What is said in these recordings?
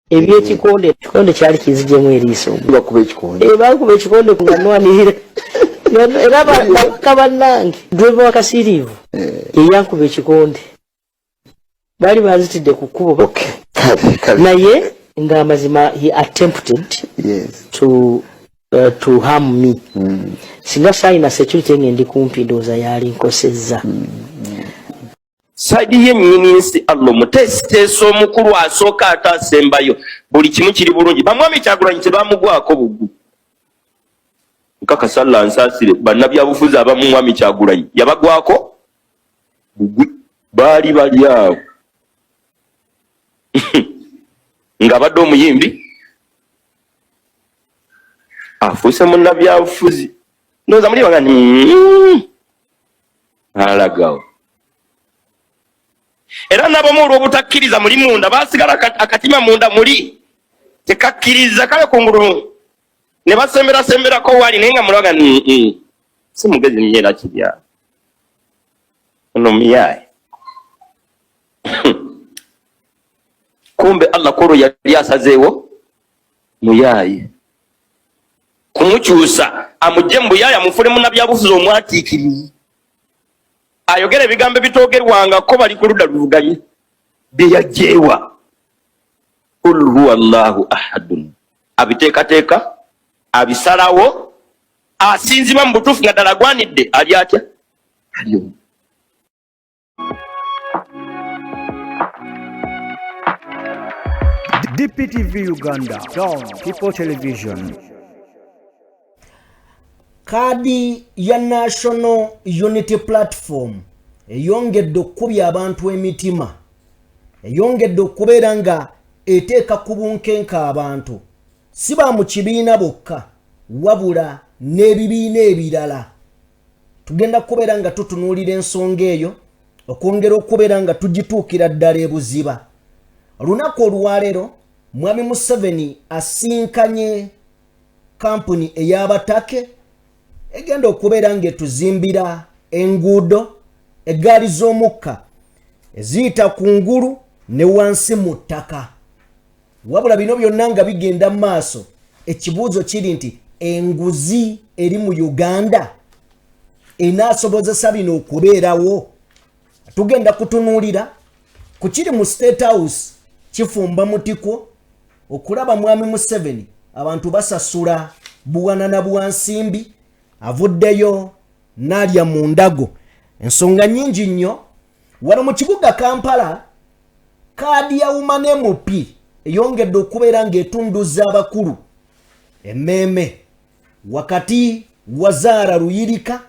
ebyekikonde kikonde kyali kizijemu eriiso bakuba ekikonde bakuba ekikonde kunganwanirire era bakabannange driver wakasiriivu eyankuba ekikonde bali bazitidde ku kkubo naye ng'amazima he attempted to harm me singa sayina security ng'endi kumpi ndowooza yali nkosezza saidi yennyini nsi allo muteesiteesa omukulu asooka ate asembayo buli kimu kiri bulungi bamwami Kyagulanyi tebamugwako buggu nkakasa Ensasage bannabyabufuzi abamu mwami Kyagulanyi yabagwako buggu baali bali awo nga badde omuyimbi afuuse munnabyabufuzi ndowooza muli banga alagawo era n'abamu olw'obutakkiriza muli munda baasigala akatima munda muli tekakkiriza kale kungulu ne basemberako wali naye nga mulaga si mugezi nyeera kirya ono muyaye kumbe Allah koro yali asazeewo muyaye kumukyusa amugye mu buyaye amufule munnabyabufuzi omwatiikirizi ayogera ebigambo ebitoogerwangako bali ku ludda luvuganye bye yajjeewa qul huwa Allahu ahadun abiteekateeka abisalawo asinzibwa mu butuufu nga ddala agwanidde ali atya aliyo DPTV Uganda, Down People Television. Kadi ya National Unity Platform eyongedde okubya abantu emitima, eyongedde okubeera nga eteeka ku bunkenke abantu si ba mu kibiina bokka wabula n'ebibiina ebirala. Tugenda kubeera nga tutunuulira ensonga eyo okwongera okubeera nga tugituukira ddala ebuziba. Olunaku olwaleero Mwami Museveni asinkanye kampuni ey'Abatadde egenda okubeera ng'etuzimbira enguudo eggaali z'omukka eziyita ku ngulu ne wansi mu ttaka. Wabula bino byonna nga bigenda mu maaso, ekibuuzo kiri nti enguzi eri mu Uganda enaasobozesa bino okubeerawo. Tugenda kutunuulira ku kiri mu State House kifumba mutiko okulaba Mwami Museveni abantu basasula buwana na bwansimbi avuddeyo n'alya mu ndago. Ensonga nnyingi nnyo wano mu kibuga Kampala. Kaadi ya Women MP eyongedde okubeera ng'etunduza abakulu emmeeme wakati wa Zaara Luyirika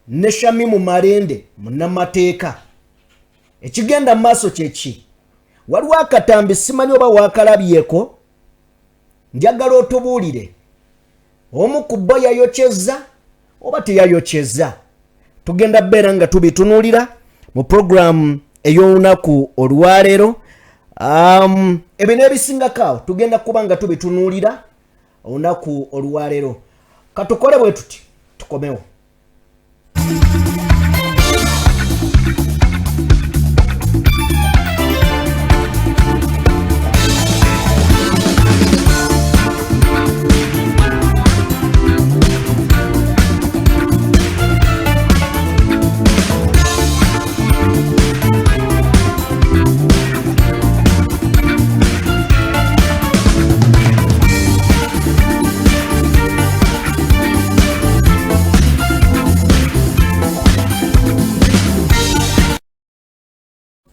ne Shamimu Malende munnamateeka. Ekigenda maaso kyeki waliwo akatambi simanyi oba wakalabyeko, njagala otubuulire omu ku bo yayokyezza oba teyayokyezza. Tugenda beera nga tubitunuulira mu program ey'olunaku olwaleero. Ebyo n'ebisingako tugenda kuba nga tubitunuulira olunaku olwaleero. Katukole bwe tuti tukomewo.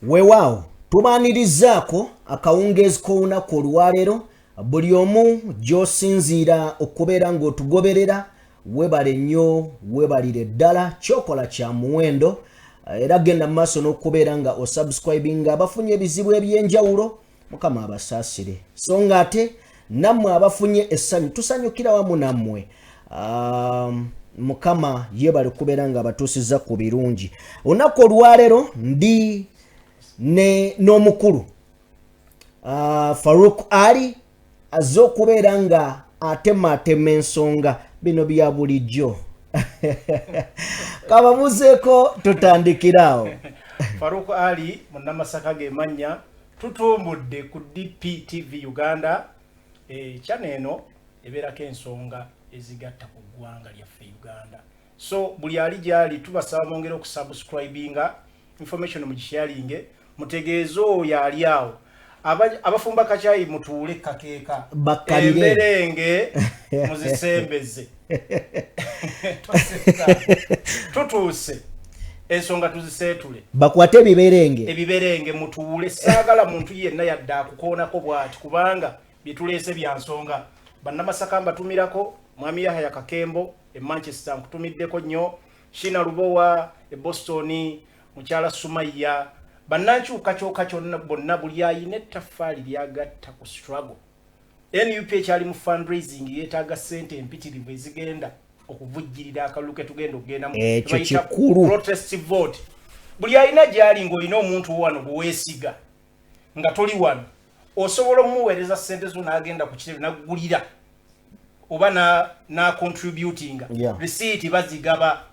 Weewaawo tubaanirizaako akawungeezi k'olunaku olwaleero. Buli omu gy'osinziira okubeera ng'otugoberera webale nnyo, webalire ddala, kyokola kya muwendo. Era genda mu maaso n'okubeera nga osubscribinga abafunye ebizibu eby'enjawulo, Mukama abasaasire. So nga ate nammwe abafunye essanyu tusanyukira wamu nammwe. Mukama yeebale kubeera nga abatuusizza ku birungi. Olunaku olwaleero ndi n'omukulu Farooq ali azze okubeera nga atema ensonga bino bya bulijjo. Kabamuzeeko tutandikiraawo. Farooq Ali munnamasaka ge mannya tutumbudde ku DPTV Uganda channel eno ebeerako ensonga ezigatta ku ggwanga lyaffe Uganda. So buli ali gyali tubasaba mwongere okusubscribinga information mu sharinge mutegeezo oyo ali awo abafumba kachayi mutuule kakeeka emberenge muzisembeze tutuuse ensonga tuziseetule bakwate ebiberenge mutuule saagala muntu yenna yadda akukoonako bw'ati kubanga byetuleese bya nsonga bannamasaka mbatumirako mwami Yahya Kakembo e Manchester nkutumiddeko nnyo Shina Lubowa e Boston mukyala Sumaya bannankyuka kyokka kyonna bonna buli ayina ettaffaali lyagatta ku struggle. NUP ekyali mu fundraising yeetaaga ssente empitirivu ezigenda okuvujjirira akalulu ke tugenda okugenda mu protest vote. Buli ayina gyali ng'olina omuntu wano gwe weesiga nga toli wano osobola omuweereza ssente zo n'agenda ku kitebe n'aggulira oba na contributing receipt bazigaba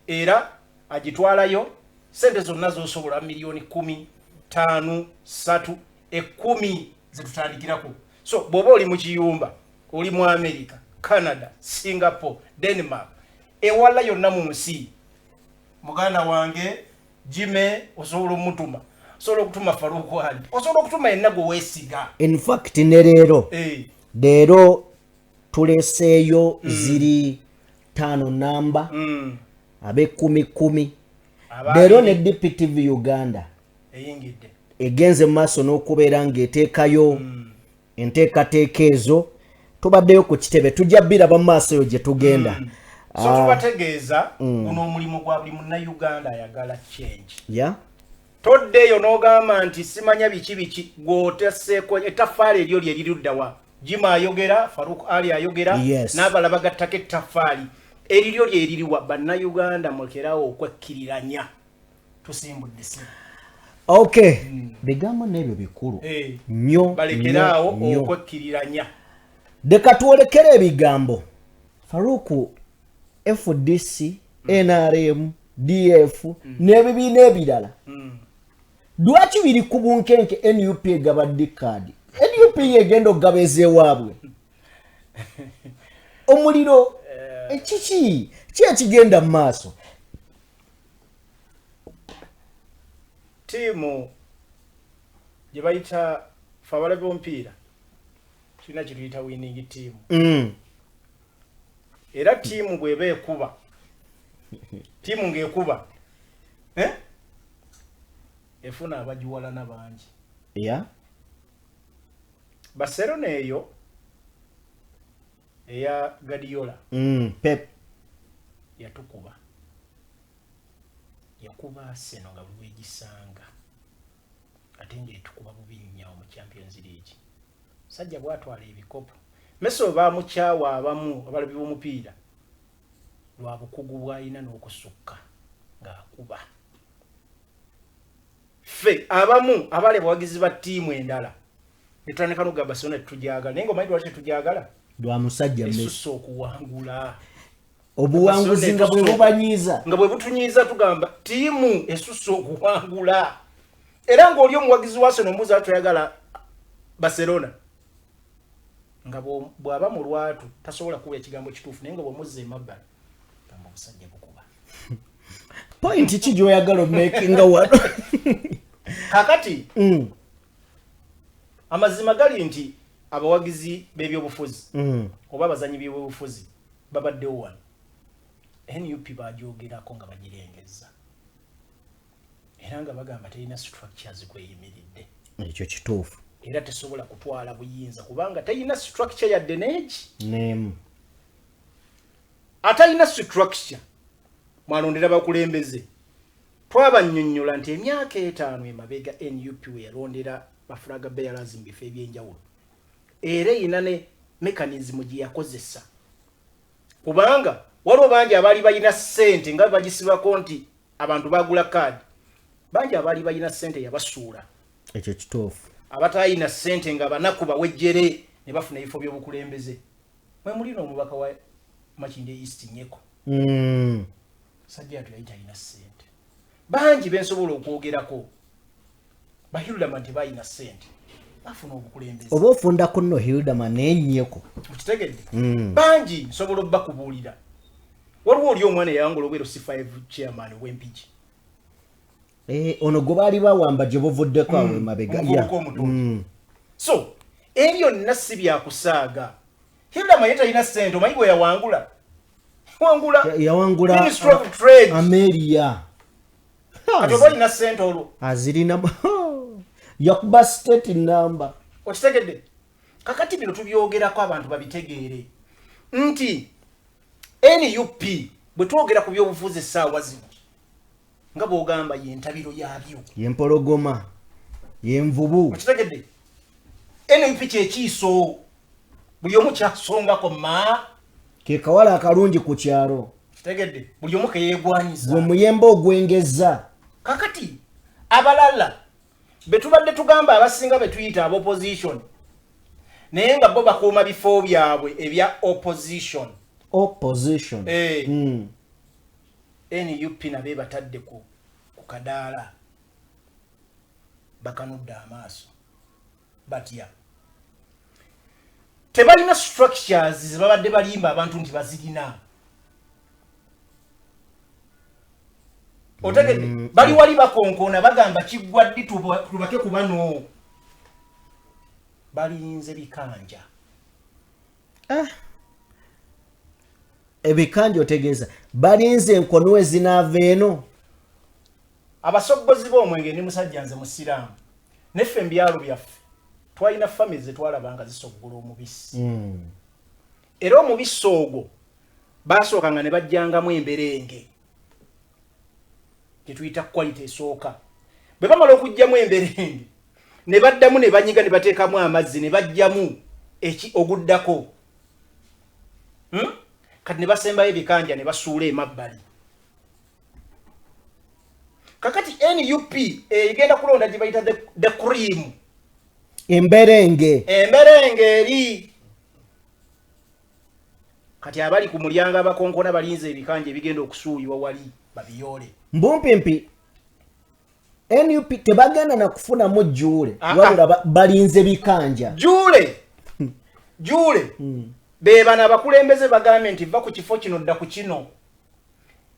era agitwalayo ssente zonna z'osobola milioni 10 5 3 10 zitutandikirako. So bw'oba oli mu kiyumba oli mu America, Canada, Singapore, Denmark ewala yonna mu nsi muganda wange Jime osobola omutuma osobola okutuma Farooq ali osobola okutuma yenna gwe weesiga. In fact ne leero tuleseeyo ziri 5 namba abe 10 leero ne DPTV Uganda eyingidde egenze maaso n'okubeera ng'eteekayo enteekateeka ezo tubaddeyo ku kitebe tujja biraba mu maaso eyo gye tugenda. So tubategeeza guno omulimu gwa buli munnayuganda ayagala change. Toddeeyo n'ogamba nti simanya biki gw'oteseeko ettaffaali eryo lye liriddawa. Jima ayogera, Farooq Ali ayogera, n'abala bagattako ettaffaali eriryo lye liriwa. Bannayuganda mulekerawo okwekkiriranya tusimbudde ssebo. Okay, bigambo n'ebyo bikulu nnyo balekerawo okwekkiriranya. Deka tuolekere ebigambo Farooq FDC, NRM, DF n'ebibiina ebirala lwaki biri ku bunkenke NUP egabadde kaadi NUP yegenda okugabeza ewaabwe omuliro ekiki ekigenda mu maaso. Tiimu gye bayita fe abalabe omupiira kirina kye tuyita winning tiimu era tiimu bw'eba ekuba tiimu ng'ekuba efuna abagiwalana bangi. Barcelona eyo eya Guardiola Pep yatukuba yakuba Arsenal nga bwegisanga ate ng'etukuba bubi nnyo mu Champions League. Sajja bwatwala ebikopo Meso bamukyawa abamu abalabi b'omupiira lwa bukugu bw'alina n'okusukka ng'akuba. Ffe abamu abale bawagizi ba ttiimu endala ne tutandika n'ogamba Barcelona tetujagala naye ng'omanyi lwaki tetujagala lwa musajja Messi okuwangula obuwanguzi nga bwe bubanyiiza nga bwe butunyiiza tugamba ttiimu esusse okuwangula era ng'oli omuwagizi wa Arsenal ombuuza toyagala Barcelona nga bw'aba mu lwatu tasobola kuwa ekigambo kituufu naye nga bw'omuzza emabbali gamba obusajja bukuba point ki gy'oyagala omakinga wano kakati amazima gali nti abawagizi b'ebyobufuzi oba abazanyi b'ebyobufuzi babaddewo wano NUP bagyogerako nga bagirengezza era nga bagamba terina structures kweyimiridde. Ekyo kituufu era tesobola kutwala buyinza kubanga talina structure ya drainage atalina structure mwalondera bakulembeze. Twabannyonnyola nti emyaka 5 emabega NUP we yalondera bafulaga bearers mu bifo ebyenjawulo era erina ne mechanism gye yakozesa kubanga waliwo bangi abaali balina ssente nga bagisibako nti abantu bagula kaadi bangi abaali balina ssente yabasuula. Ekyo kituufu. Abatalina ssente nga banaku bawejjere ne bafuna ebifo by'obukulembeze. Mwe mulina omubaka wa Makinde East Nyeko sajja yatu yayita alina ssente bangi bensobola okwogerako bahildaman tebalina ssente bafuna obukulembeze oba ofundako nno hildaman ennyeko okitegedde bangi nsobola obbakubuulira waliwo oli omwana eyawangula obwero C5 chairman w'empigi ono gwe baali bawamba gye buvuddeko awo emabega so ebyo nna si byakusaaga hildaman ye talina ssente omanyi bwe yawangula Ministry of Trade Ameria kati oba olina ssente olwo azirina yakuba state number okitegedde kakati bino tubyogerako abantu babitegeere nti NUP bwe twogera ku byobufuzi essaawa zino nga bw'ogamba yentabiro yabyo yempologoma yenvubu okitegedde NUP kyekiiso buli omu kyasongako ke kawala akalungi ku kyalo kitegedde buli omu keyeegwanyiza gwe muyembe ogwengeza kakati abalala betubadde tugamba abasinga betuyita opposition naye nga bo bakuuma bifo byabwe ebya opposition NUP nabe batadde ku kadaala bakanudde amaaso batya tebalina structures zebabadde balimba abantu nti bazirina otegedde bali wali bakonkona bagamba kiggwaddi tubake ku bano balinze bikanja ebikanja otegeeza balinze enkono ezinaava eno abasogozi b'omwenge ni musajja nze musiraamu neffe embyalo byaffe twalina family zetwalabanga zisogola omubisi era omubisi ogwo baasookanga ne bajjangamu emberenge gyetuyita quality esooka bwe bamala okugjamu emberenge ne baddamu ne banyiga ne bateekamu amazzi ne bajjamu oguddako kati ne basembayo ebikanja ne basuula emabbali kakati NUP egenda kulonda gye bayita the cream emberenge eri kati abali ku mulyango abakonkona balinze ebikanja ebigenda okusuuyibwa wali babiyole mbumpimpi NUP tebagenda na kufunamu jule wabula balinze bikanja jule beba abakulembeze bagambye nti va ku kifo kino dda ku kino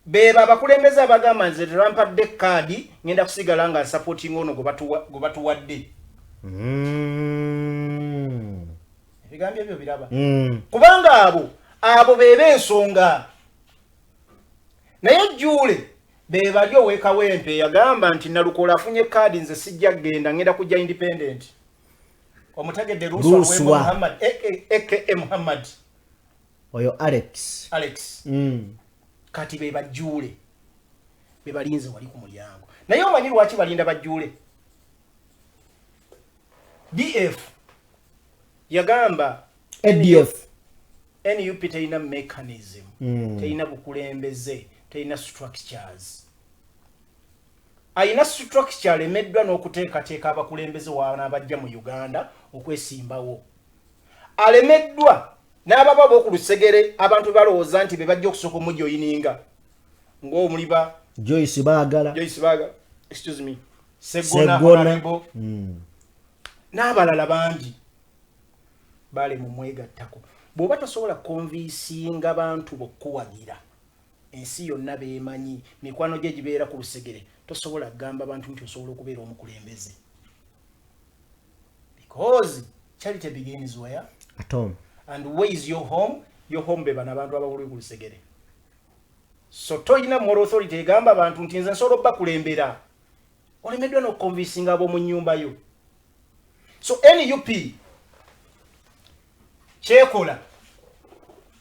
beba abakulembeze abagamba nze terampadde kaadi ngenda kusigala nga supporting ono gwe batuwadde ebigambye ebyo biraba kubanga abo beba ensonga naye jule beba lyo wekawempe yagamba nti nalukola afunye kaadi nze sijja genda ngenda kujja independent omutegedde Ruswa Muhammad aka Muhammad oyo Alex kati beba jule bebalinze wali ku mulyango naye omanyi lwaki balinda bajule DF yagamba ADF NUP teina mechanism teina bukulembeze teina structures aina structure emeddwa n'okuteekateeka abakulembeze waana abajja mu Uganda okwesimbawo alemeddwa n'ababa b'oku lusegere abantu balowooza nti be bajja okusooka omujoyininga ng'omuliba Joyce Baagala excuse me Segona n'abalala bangi bale mu mwegattako bw'oba tosobola konvinsinga abantu bokkuwagira ensi yonna beemanyi mikwano gye gibeera ku lusegere tosobola kugamba abantu nti osobola okubeera omukulembeze because charity begins where at home and where is your home beba n'abantu ababuli ku lusegere so toyina moral authority egamba abantu nti nze nsobola obbakulembera olemeddwa n'okukonvinsinga ab'omu nnyumba yo so NUP kyekola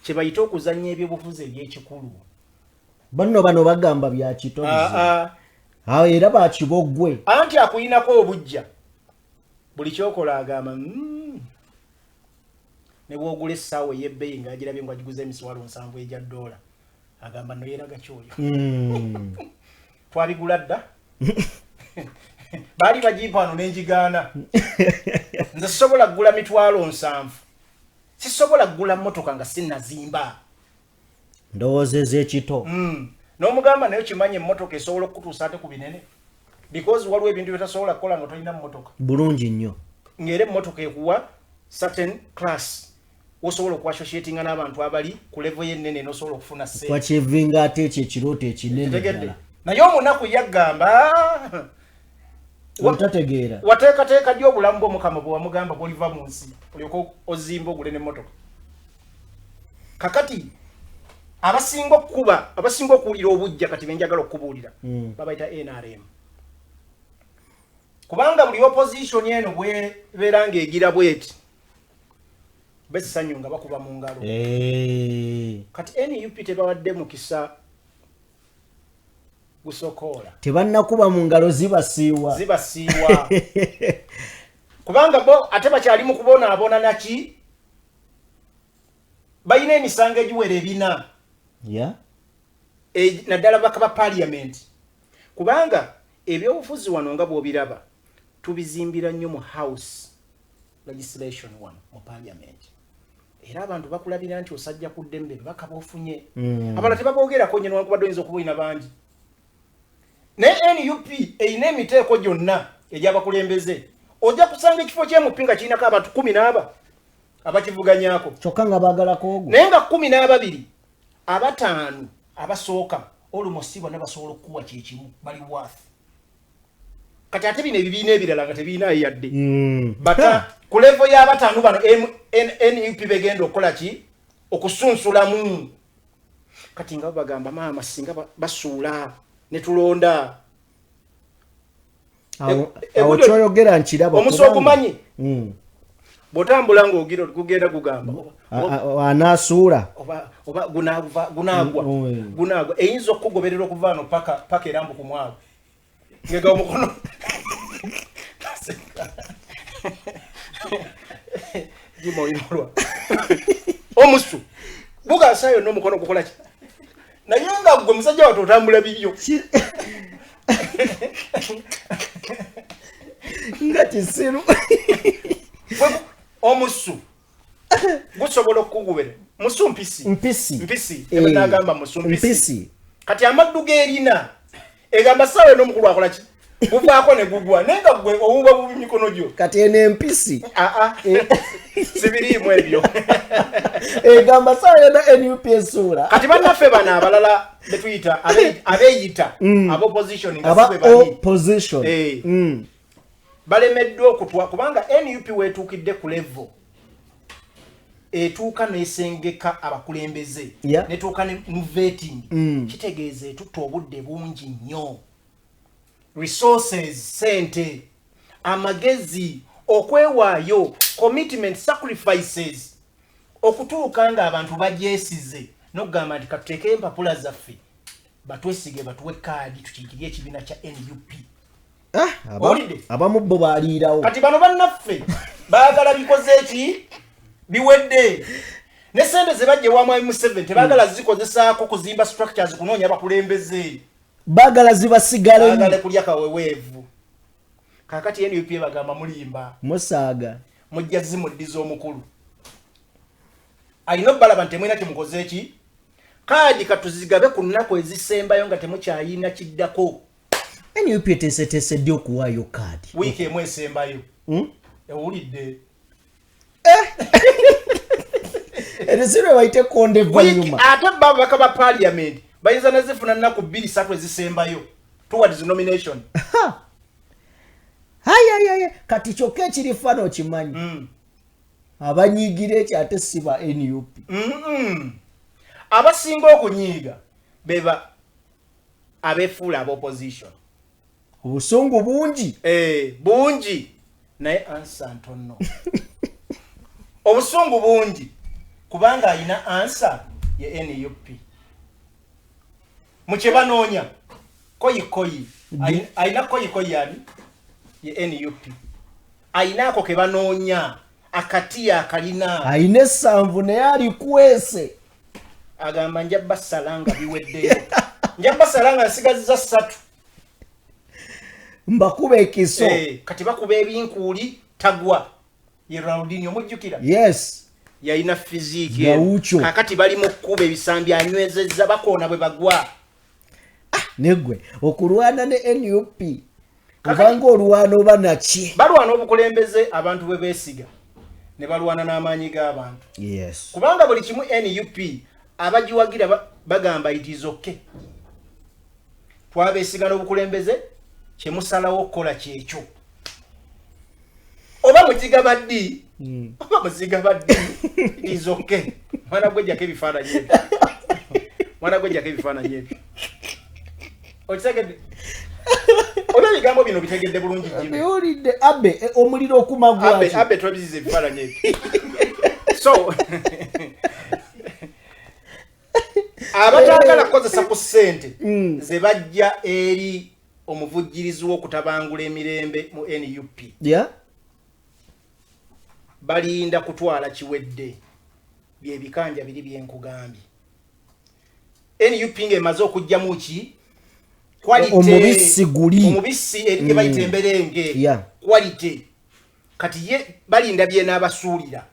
kye bayita okuzannya ebyobufuzi eby'ekikulu bano bagamba bya kitozi era bakibogwe anti akuyinako obujja buli kyokola agamba ne bwogula essaawa ey'ebbeeyi ng'agirabye ng'agiguza emiswalo 7 egya $, agamba no yeeraga kyoyo twabigula dda baali bagimpaano n'enjigaana nze sisobola kugula $7,000 sisobola kugula mmotoka nga sinnazimba ndowooza ez'ekito n'omugamba naye kimanye emmotoka esobola okukutuusa ate ku binene because waliwo ebintu bitasobola kukola nga tolina mmotoka bulungi nnyo ng'era emmotoka ekuwa certain class osobola okuassociatinga n'abantu abali ku level y'ennene n'osobola okufuna ssente kwakivinga ate ekyo ekirooto ekinene ddala naye omunaku yaggamba otategeera wateekateeka dy obulamu bw'omukama bwe wamugamba bw'oliva mu nsi olyoka ozimba ogule n'emmotoka kakati abasinga okuwulira obujja kati benjagala okubuulira babayita NRM kubanga buli opposition eno bwebeera ng'egira bweti besisanyu nga bakuba mu ngalo kati NUP tebawadde mukisa gusokoola tebannakuba mu ngalo zibasiiwa kubanga bo ate bakyali mu kubonaabona naki balina emisango egiwera ebina naddala bakaba parliament kubanga ebyobufuzi wano nga bw'obiraba tubizimbira nnyo mu house legislation wano mu parliament era abantu bakulabira nti osajja ku ddembe bakaba ofunye abala tebaboogerako nye newankubadde oyinza okuba oyina bangi ne NUP eyina emiteeko gyonna egy'abakulembeze ojja kusanga ekifo ky'emupinga kirinako abantu 14 abakivuganyaako kyokka nga baagalako ogwo naye nga 12 abataano abasooka olumosi bonna basobola okukuwa kyekimu bali worth kati ate bino ebibiina ebirala nga tebirinayo yadde bata ku level y'abataano bano NUP begenda okukola ki okusunsulamu kati nga bagamba maama singa basuula ne tulonda awo kyoyogera nkiraba omusi ogumanyi bw'otambula ng'ogira gugenda gugamba anaasuula oba gunaagwa eyinza okugoberera okuva wano paka erambu ku mwago ngega omukono gimoyinolwa omusu gugasaayo n'omukono gukola ki naye nga gwe musajja watu otambula bibyo nga kisiru omusu gusobola okukugubera musu mpisi ebenagamba musu mpisi kati amaddu geerina egamba sawe n'omukulu akola ki guvaako ne gugwa naye nga gwe owuba bubi mikono gyo kati eno empisi sibiriimu ebyo egamba sawe na NUP esuula kati bannaffe bano abalala betuyita abeeyita abopposition balemeddwa okutwa kubanga NUP weetuukidde ku level etuuka n'esengeka abakulembeze netuuka ne vetting kitegeeza etutta obudde bungi nnyo resources sente amagezi okwewaayo commitment sacrifices okutuuka nga abantu bagyesize n'okugamba nti katuteeke empapula zaffe batwesige batuwe kaadi tukiikirye ekibiina kya NUP abamu bo baaliirawo kati bano bannaffe baagala bikoze eki biwedde ne sente ze bajja ewa mwami Museveni tebaagala zikozesaako kuzimba structures kunoonya bakulembeze baagala zibasigale kulya kaweweevu kakati NUP bagamba mulimba musaaga mujja zimuddiza omukulu alina obbalaba nti temwina kyemukoze eki kaadi katuzigabe ku nnaku ezisembayo nga temukyayina kiddako NUP eteeseteese ddi okuwaayo kaadi wiiki emu esembayo ewulidde erisirwe bayite konde vanyuma ate babaka ba parliament bayinza nezifuna nnaku 2-3 ezisembayo towards nomination hayayaya kati kyokka ekirifano kimanyi abanyiigira ekyo ate si ba NUP abasinga okunyiiga beba abeefuula ab'opposition obusungu bungi bungi naye ansa ntono obusungu bungi kubanga alina ansa ye NUP mu kye banoonya koyikoyi alina koyikoyi ani ye NUP alina ako ke banoonya akati akalina alina essanvu naye alikwese agamba nja basalanga biweddeyo nja basalanga nsigaziza 3 mbakuba ekiso kati bakuba ebinkuuli tagwa ye Ronaldinho mujjukira yes yalina physique kakati bali mu kkuba ebisambi anywezezza bakoona bwe bagwa negwe okulwana ne NUP Kubanga olwana banaki. Balwana obukulembeze abantu bwe beesiga. Ne balwana n'amaanyi g'abantu. Yes. Kubanga buli kimu NUP abagiwagira bagamba it is okay. Twabeesiga n'obukulembeze kye musalawo okukola kyekyo. Oba muziga baddi. Oba muziga baddi. It is okay. Mwana gwejjako ebifaananyi ebyo. Mwana gwejjako ebifaananyi ebyo. Okitegedde? Oba ebigambo bino bitegedde bulungi Jimmy. Biwulidde abe omuliro okumagwaki. Abe twabizize ebifaananyi ebyo. So abatagala kukozesa ku ssente ze bajja eri omuvujjirizi w'okutabangula emirembe mu NUP. Yeah. Balinda kutwala kiwedde bye bikanja biri byenkugambye. NUP ng'emaze okujjamu ki? Quality. Omubisi guli. Omubisi eri bayita emberenge. Yeah. Quality. Kati ye balinda bye n'abasuulira.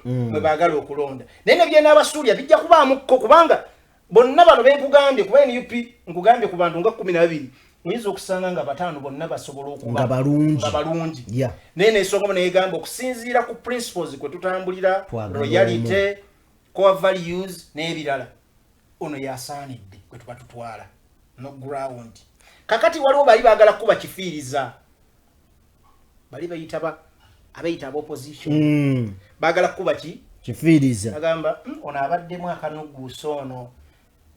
Mwe baagala okulonda. Naye bye n'abasuulira bijja kubaamuko kubanga bonna bano benkugambye kuba NUP nkugambye ku bantu nga 12. Muyinza okusanga nga bataano bonna basobola okuba nga balungi. Yeah. Naye n'ensonga n'egamba okusinziira ku principles kwe tutambulira, royalty, core values n'ebirala. Ono yasaanidde kwe tuba tutwala. No ground. Kakati waliwo bali baagala kuba kifiiriza. Bali abayita opposition. Baagala kuba kifiiriza. Agamba ono abaddemu akanuguuso ono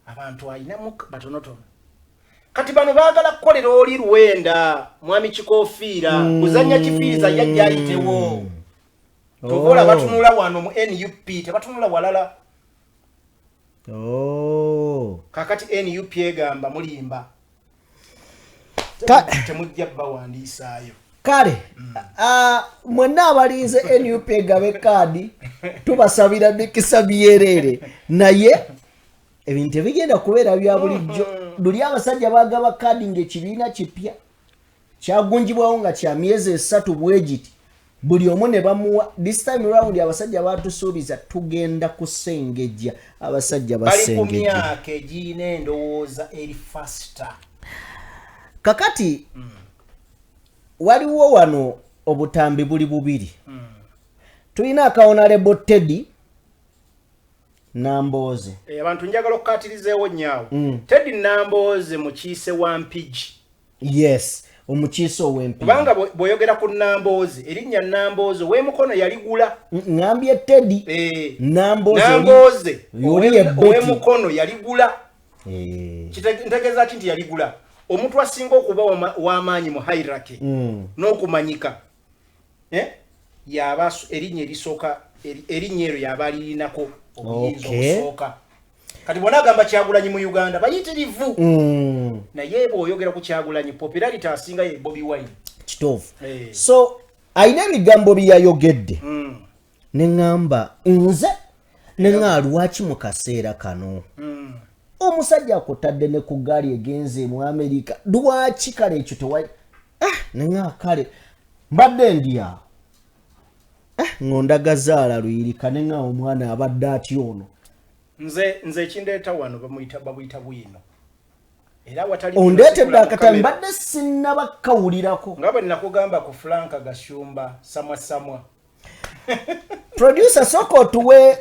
abantu ayinamu batonotono. Kati bano baagala kukolera oli Luwenda mwami Kikofiira kuzanya kifiiriza yajja ayitewo. Tobola batunula wano mu NUP tebatunula walala. Kakati NUP egamba mulimba. Temujja bawandiisaayo. Kale mwenna abalinze NUP egabe kaadi tubasabira mikisa byerere naye ebintu bigenda kubeera bya bulijjo. Luli abasajja bagaba kaadi ng'ekibiina kipya kyagunjibwawo nga kya myezi 3 bwegiti buli omu ne bamuwa. This time round abasajja batusuubiza tugenda kusengejja abasajja basengejja. Bali ku myaka egiina endowooza eri faster. Kakati waliwo wano obutambi buli bubiri. Tulina akawonalebo Teddy Namboze. Abantu njagala okukatirizeewo nyaawo. Teddy Namboze mukiise wa Mpigi. Yes, omukiise ow'Empigi. Kubanga bw'oyogera ku Namboze, erinnya Namboze w'emukono yaligula. Ngambye Teddy Namboze ow'emukono yaligula. Ntegeeza ki nti yaligula. Omuntu asinga okuba w'amaanyi mu hierarchy n'okumanyika. Yaba erinnya erisooka erinnya eryo yaba alirinako obuyinza okusooka. Kati bona agamba Kyagulanyi mu Uganda bayitirivu. Naye bw'oyogera ku Kyagulanyi popularity asinga ye Bobi Wine. Kituufu. So ayina ebigambo bye yayogedde. Ne ŋŋamba nze ne lwaki mu kaseera kano omusajja akutadde ne ku gaali egenze mu Amerika lwaki kale ekyo tewa ne kale mbadde ndya ng'ondagazaala luyirika ne nga omwana abadde atya ono. Nze kindeeta wano babuyita bwino. Era watali ondeetedde akatali mbadde sinnabakawulirako. Nga bwe nakugamba ku Franka Gashumba samwa. Producer soko otuwe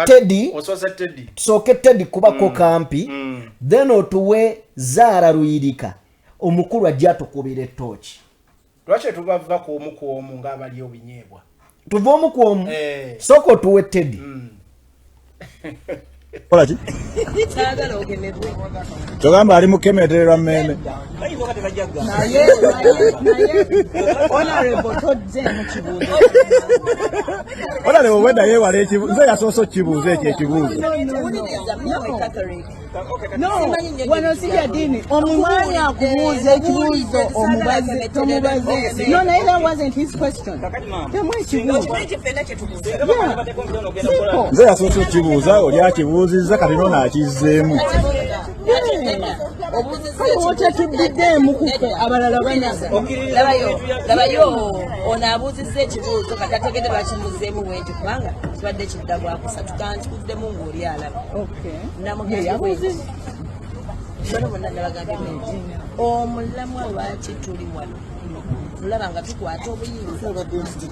Teddy. Osoose Teddy. Soke Teddy kubako kampi. Then otuwe Zaara Luyirika. Omukulu ajja tukubira ettooki. Lwaki tubava ku omu ku omu ng'abali obinyeebwa? Tuva omu ku omu? Soko otuwe Teddy. Kola ki? Togamba ali mukemetererwa mmeme. Naye honorable todde mu kibuuzo. Honorable wenda yeewala ekibuuzo. Nze yasoose okukibuuza ekyo ekibuuzo. No, wano sijja dini. Omumanya akubuuza ekibuuzo omubaze tomubaze. No, naye that wasn't his question. Temu ekibuuzo. Nze yasoose okukibuuza oli akibuuzizza kati no n'akizzeemu. Obuuzizza mukufe abalala banyaza. Labayo ono abuuzizza ekibuuzo kati ategedde lwakimuzeemu bwenti kubanga kibadde kidda bwakusa tukankibuddemu ng'oli alaba. Namugeyabuuzizza. Bano bonna nabagambye omulamwa lwaki tuli wano tulaba nga tukwata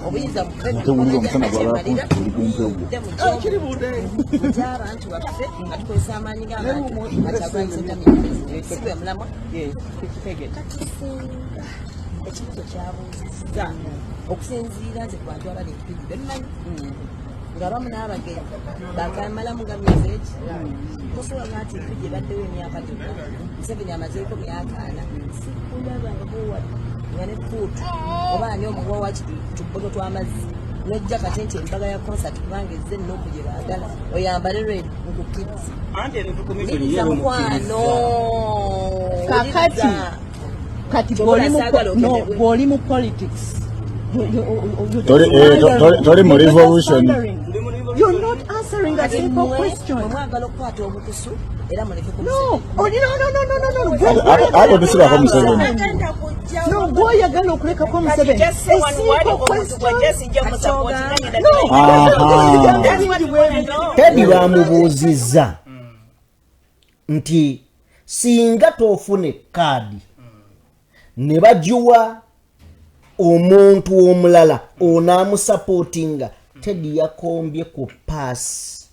obuyinza abantu baffe nga tukozesa amaanyi g'abantu atagwaisetamirisibe omulamwa ekibuzo kyabuuzizza okusinziira nze ku bantu abali empigi bemumanyi nga bamu n'abagenzi bakamalamu ga myezi kusobola nti empigi ebaddewo emyaka gyonna Museveni amazeeko myaka 4 sikulaba nga bowali nga ne fuutu oba ani omuwa wa tubogo tw'amazzi nojja kati nti embaga ya concert kubanga ezze ennoku gye baagala oyambale red nkukids liza mukwano kati bw'oli mu politics Tori mu revolution. You're not answering a simple question. No. Abo bisiba ko Museveni. No, go yagala okuleka ko Museveni. Just say one word of Teddy bamubuuzizza nti singa tofune kaadi ne bajuwa omuntu omulala onaamusupportinga Teddy yakombye ku pass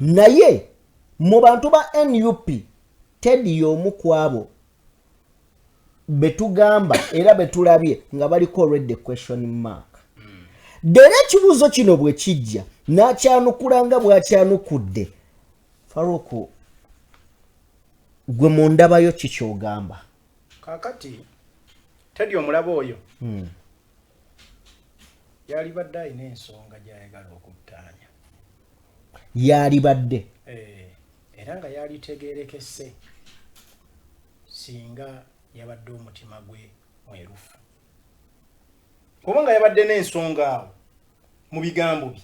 naye mu bantu ba NUP Teddy y'omu kwabo betugamba era betulabye nga baliko already question mark dere ekibuuzo kino bwe kijja n'akyanukulanga bw'akyanukudde Farooq gwe mu ndabayo kikyogamba kakati Teddy omulaba oyo yali badde ayina ensonga gy'ayagala okutaanya yali badde era nga yali tegeerekese singa yabadde omutima gwe mwerufu kubanga yabadde n'ensonga awo mu bigambo bye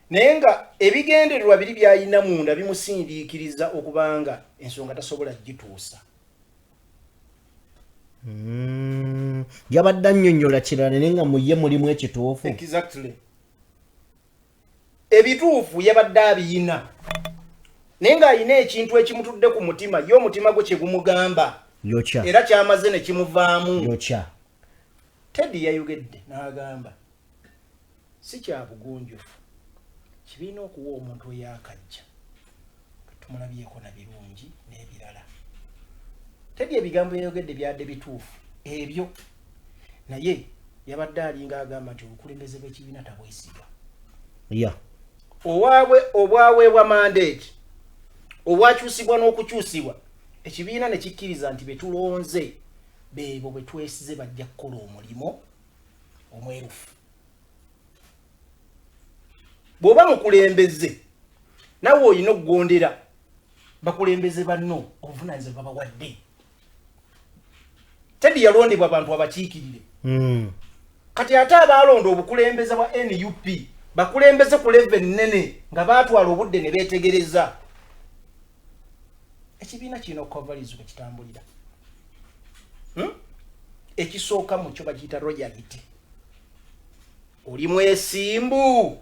naye nga ebigendererwa biri by'ayina munda bimusindiikiriza okubanga ensonga tasobola gituusa yabadde annyonnyola kirala naye nga muye mulimu ekituufu exactly ebituufu yabadde abiyina naye ng'ayina ekintu ekimutudde ku mutima ye omutima gwe kye gumugamba yokya era kyamaze ne kimuvaamu yokya Teddy yayogedde n'agamba si kya bugunjufu kibiina okuwa omuntu oyakajja tumulabyeko na birungi n'ebirala Teddy ebigambo yayogedde byadde bituufu ebyo naye yabadde alinga agamba nti obukulembeze bw'ekibiina tabwesigwa obwaweebwa mandate obwakyusibwa n'okukyusibwa ekibiina ne kikkiriza nti betulonze beebo bwe twesize bajja kukola omulimo omwerufu bw'oba mukulembeze nawe olina okugondera bakulembeze banno obuvunaanyizibwa babawadde Teddy yalondebwa abantu abakiikirire kati ate abaalonda obukulembeze bwa NUP bakulembeze ku level nene nga baatwala obudde ne beetegereza ekibiina kirina okukovaliza kwe kitambulira ekisooka mu kyo bakiyita royalty oli mwesimbu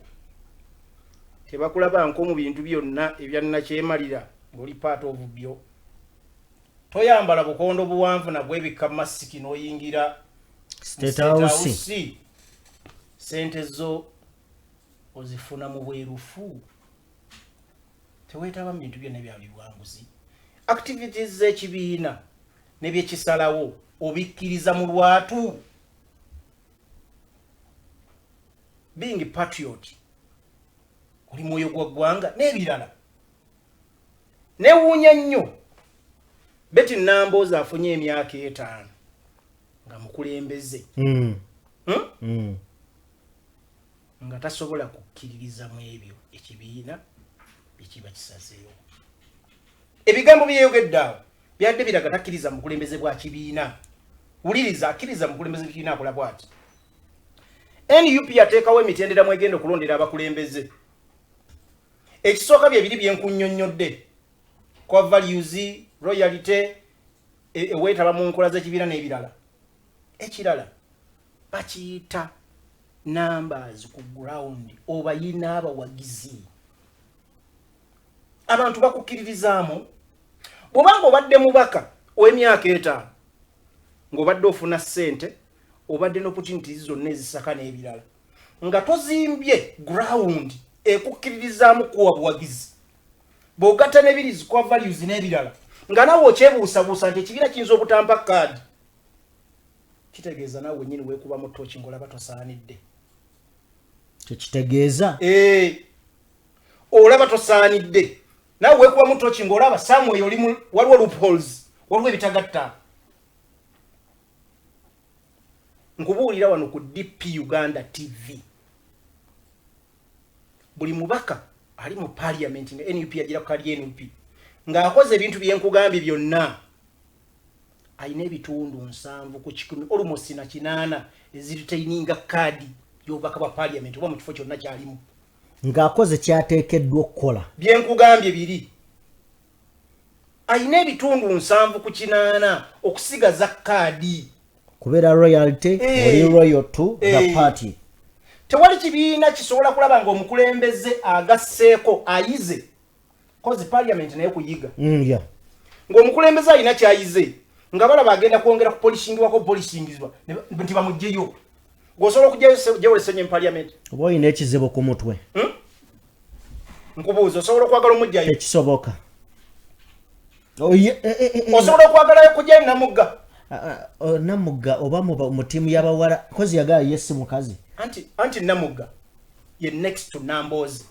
tebakulaba nko mu bintu byonna ebyannakyemalira ng'oli part of byo toyambala bukondo buwanvu nabwe ebikka masiki n'oyingira State House sente zo ozifuna mu bwerufu teweetaba mu bintu byonna ebya biwanguzi activities z'ekibiina n'ebyekisalawo obikkiriza mu lwatu being patriot oli mwoyo gwa ggwanga n'ebirala newuunya nnyo Betty Nambooza afunye emyaka 5 nga mukulembeze nga tasobola kukkiririza mu ebyo ekibiina ekiba kisazeewo ebigambo byeyogedde awo byadde biraga takkiriza mukulembeze bwa kibiina wuliriza akkiriza mukulembeze kibiina akola bw'ati NUP yateekawo emitendera mwegenda okulondera abakulembeze ekisooka bye biri byenkunnyonnyodde kwa values royalty eweetaba mu nkola z'ekibiina n'ebirala ekirala bakiyita numbers ku ground obayina abawagizi abantu bakukkiririzaamu bwobanga obadde mubaka ow'emyaka 5 ng'obadde ofuna ssente obadde n'opportunities zonna ezisaka n'ebirala nga tozimbye ground ekukkiririzaamu kuwa buwagizi bw'ogatta n'ebiri zikuwa values n'ebirala nga naawe okyebuusabuusa nti ekibiina kiyinza obutampa kaadi kitegeeza naawe wennyini weekubamu ttooki ng'olaba tosaanidde tekitegeeza olaba tosaanidde naawe weekubamu ttooki ng'olaba Samuel waliwo loopholes waliwo ebitagatta nkubuulira wano ku DP Uganda TV buli mubaka ali mu parliament nga NUP agira ku kali NUP ng'akoze ebintu byenkugambye byonna ayina ebitundu 7 ku 10 almost na 8 eziritaininga kaadi y'obubaka bwa parliament oba mu kifo kyonna kyalimu ng'akoze kyateekeddwa okukola byenkugambye biri ayina ebitundu 7 ku 8 okusigaza kaadi kubeera royalty oli royal to the party tewali kibiina kisobola kulaba ng'omukulembeze agasseeko ayize kozi parliament naye kuyiga ng'omukulembeze alina kyayize nga balaba agenda kwongera kupolishingiwako polishingizwa nti bamugjeyo ng'osobola okujjawolesenya mu parliament oba olina ekizibu ku mutwe nkubuuza osobola okwagala omugjayo tekisoboka osobola okwagalayo kujjayo namugga namugga oba mu tiimu y'abawala kozi yagala yesi mukazi anti namugga ye next to Nambozi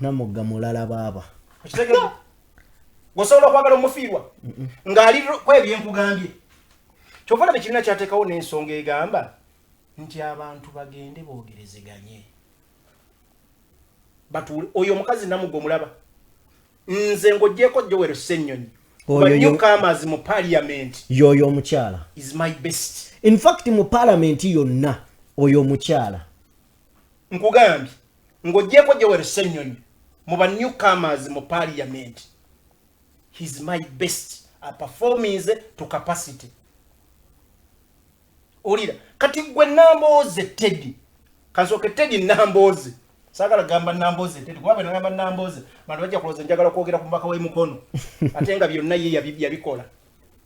namugga mulala baaba okitegedde gosobola okwagala omufiirwa ng'ali kwebyenkugambye kyova labe kirina kyateekawo n'ensonga egamba nti abantu bagende boogerezeganye batuule oyo omukazi namugga omulaba nze ng'oggyeko Joel Ssennyonyi newcomers mu parliament yoyo omukyala is my best in fact mu parliament yonna oyo omukyala nkugambye ng'oggyeko Joel Ssennyonyi mu ba newcomers mu parliament he's my best performance to capacity olira kati gwe Namboze Teddy kansooke Teddy Namboze sagala gamba Namboze Teddy kuba bwe ngamba Namboze bantu bajja kuloza njagala kwogera ku mbaka w'emukono ate nga byonna ye yabikola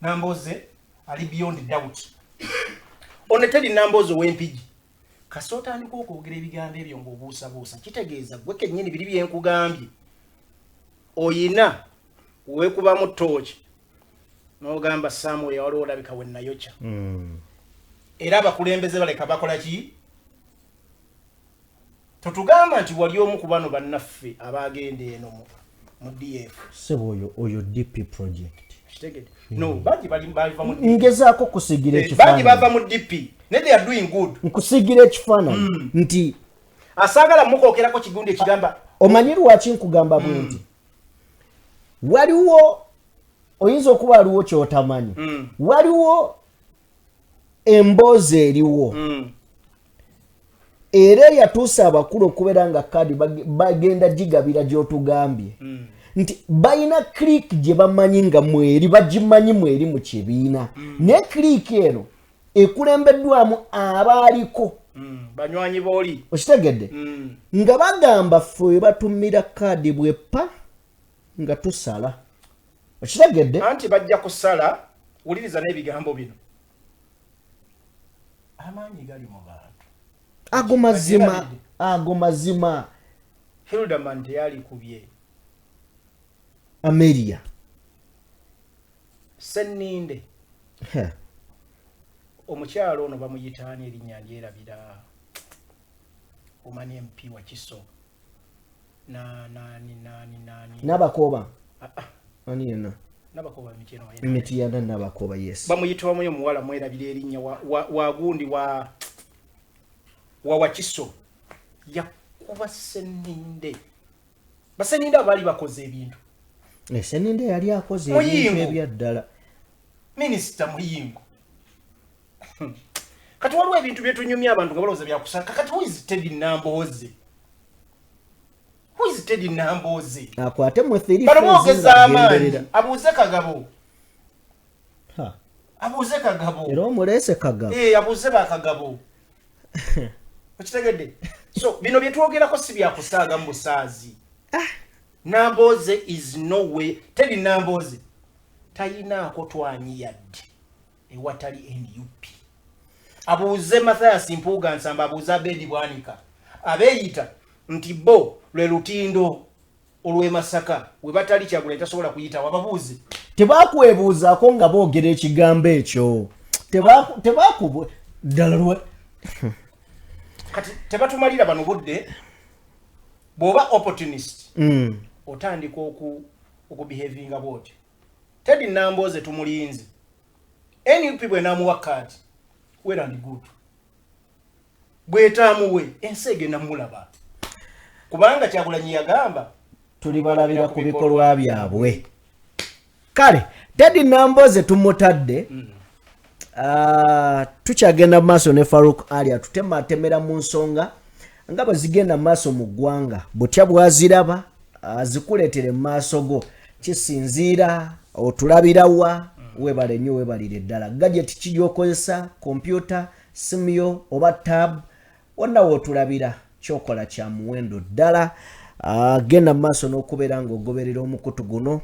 Namboze ali beyond doubt one Teddy Namboze w'empigi kasota andiko okwogera ebigambo ebyo ng'obuusabuusa kitegeeza gwe kennyini biri byenkugambye oyina weekubamu ttooki n'ogamba Samuel yawaliwo olabika we nayokya era abakulembeze baleka bakola ki totugamba nti wali omu ku bano bannaffe abagenda eno mu DF sebo oyo DP project kitegedde no baji baliva mu DP ngezaako kusigira ekifaananyi baji bava mu DP ne they are doing good nkusigira ekifaananyi nti asagala mukookerako kigundi ekigamba omanyi lwaki nkugamba bwe nti waliwo oyinza okuba waliwo kyotamanyi waliwo emboozi eriwo era yatuusa abakulu okubeera nga kaadi bagenda gigabira gy'otugambye nti balina click gye bamanyi nga mweri bagimanyi mweri mu kibiina ne click eno ekulembeddwamu abaaliko banywanyi booli okitegedde nga bagamba ffe batumira kaadi bweppa nga tusala okitegedde anti bajja kusala wuliriza n'ebigambo bino amaanyi gali mu bantu ago mazima Hildeman teyalikubye Ameria Senninde omukyalo ono bamuyitaani erinnya lyerabira omani MP wa Kiso Nabakoba anina Nabakoba Mitiana Nabakoba yes bamuyita omuyo muwala mwerabira erinnya wagundi wa Kiso yakuba Senninde Basenninde abali bakoze ebintu Senninde yali akoze ebintu ebyaddala Minister Muyingo kati waliwo ebintu byetunyumya abantu nga balowooza byakusaka kati who is Teddy Namboze akwate mu 3 balomogeza amaanyi abuuze Kagabo era omulese Kagabo abuuze bakagabo okitegedde so bino byetwogerako si byakusaaga mu busaazi Namboze is no way Teddy Namboze tayinaako twanyi yadde ewatali NUP. Abuuze Mathias Mpuuga Nsamba, abuuze Abedi Bwanika abeeyita nti bo lwe lutindo olw'e Masaka we batali Kyagulanyi tasobola kuyita wababuuze. Tebakwebuuzaako nga boogera ekigambo ekyo. Tebakubu ddala lwe kati tebatumalira bano budde bw'oba opportunist otandika okubehavinga bwoti. Teddy Nambooze tumulinze NUP bwe namuwa kati well and good bwetaamuwe ensege namulaba kubanga Kyagulanyi yagamba tuli balabira ku bikolwa byabwe. Kale Teddy Nambooze tumutadde tukyagenda maaso ne Farooq ali atutematemera mu nsonga nga bwe zigenda maaso mu ggwanga butya bwaziraba zikuleetere mu maaso go kisinziira otulabirawa webale nnyo webalire ddala gadget kijyokozesa kompyuta simu oba tab wonna wootulabira kyokola kya muwendo ddala. Genda mu maaso n'okubeera ng'ogoberera omukutu guno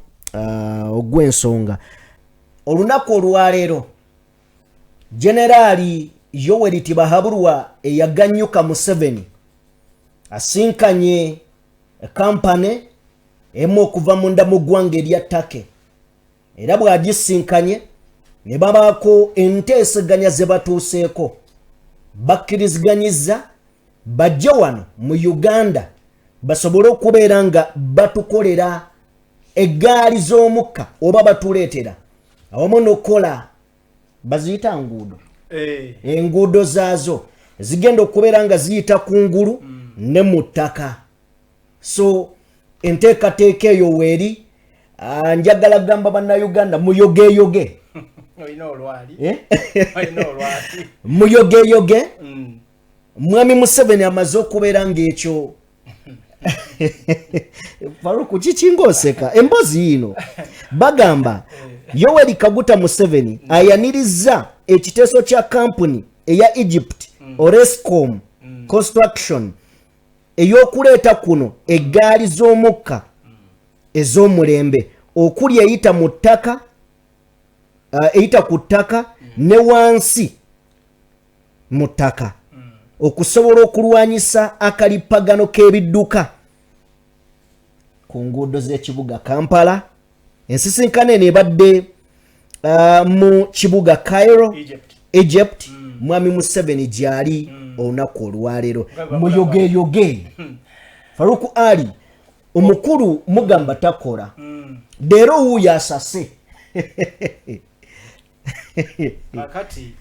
ogw'ensonga. Olunaku olwaleero Generali Yoweri Tibahaburwa eyaganyuka Museveni asinkanye kampani emu okuva munda mu ggwanga erya Take era bw'agisinkanye ne babaako enteeseganya ze batuuseeko bakkiriziganyiza bajje wano mu Uganda basobole okubeera nga batukolera eggaali z'omukka oba batuleetera awamu n'okukola baziyita nguudo enguudo zaazo zigenda okubeera nga ziyita ku ngulu ne mu ttaka. So enteekateeka eyo weeri njagala gamba bannayuganda muyogeeyoge muyogeeyoge mwami Museveni amaze okubeera ng'ekyo Farooq kikingooseka embozi yino bagamba Yoweri Kaguta Museveni ayaniriza ekiteeso kya kampuni eya Egypt Orescom Construction ey'okuleeta kuno eggaali z'omukka ez'omulembe okuli eyita mu ttaka eyita ku ttaka ne wansi mu ttaka okusobola okulwanyisa akalipagano k'ebidduka ku nguudo z'ekibuga Kampala. Ensisinkano eno ebadde mu kibuga Cairo Egypt mwami Museveni gyali olunaku olwaleero muyogeeyoge. Farooq Ali omukulu mugamba takola leero wuuyo asase akati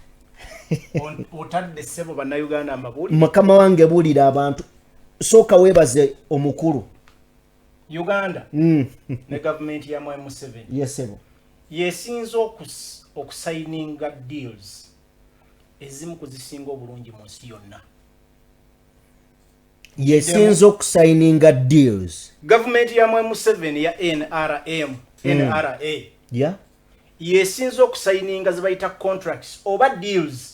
otadde ssebo bannayuganda amabuli mukama wange buulira abantu sooka weebaze omukulu Uganda ne gavumenti ya mwami Museveni yesebo yesinza okusayininga deals ezimu kuzisinga obulungi mu nsi yonna. Yesinza okusayininga deals gavumenti ya mwami Museveni ya NRM NRA yesinza okusayininga zibayita contracts oba deals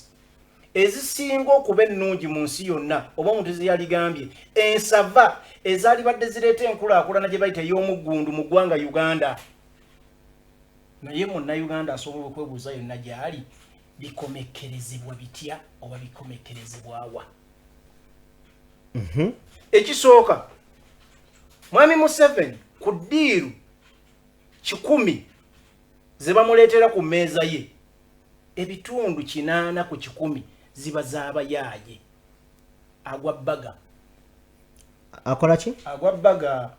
ezisinga okuba ennungi mu nsi yonna oba omuntu ziyaligambye ensava ezaali badde zireeta enkulaakulana gye bayita ey'omuggundu mu ggwanga Uganda. Naye munnayuganda asobola okwebuuza yonna gy'ali bikomekkerezebwa bitya oba bikomekkerezebwa wa? Ekisooka mwami Museveni ku ddiiru 100 ze bamuleetera ku mmeeza ye ebitundu 80 ku 100 ziba z'abayaaye. Agwa bbaga akola ki? Agwa bbaga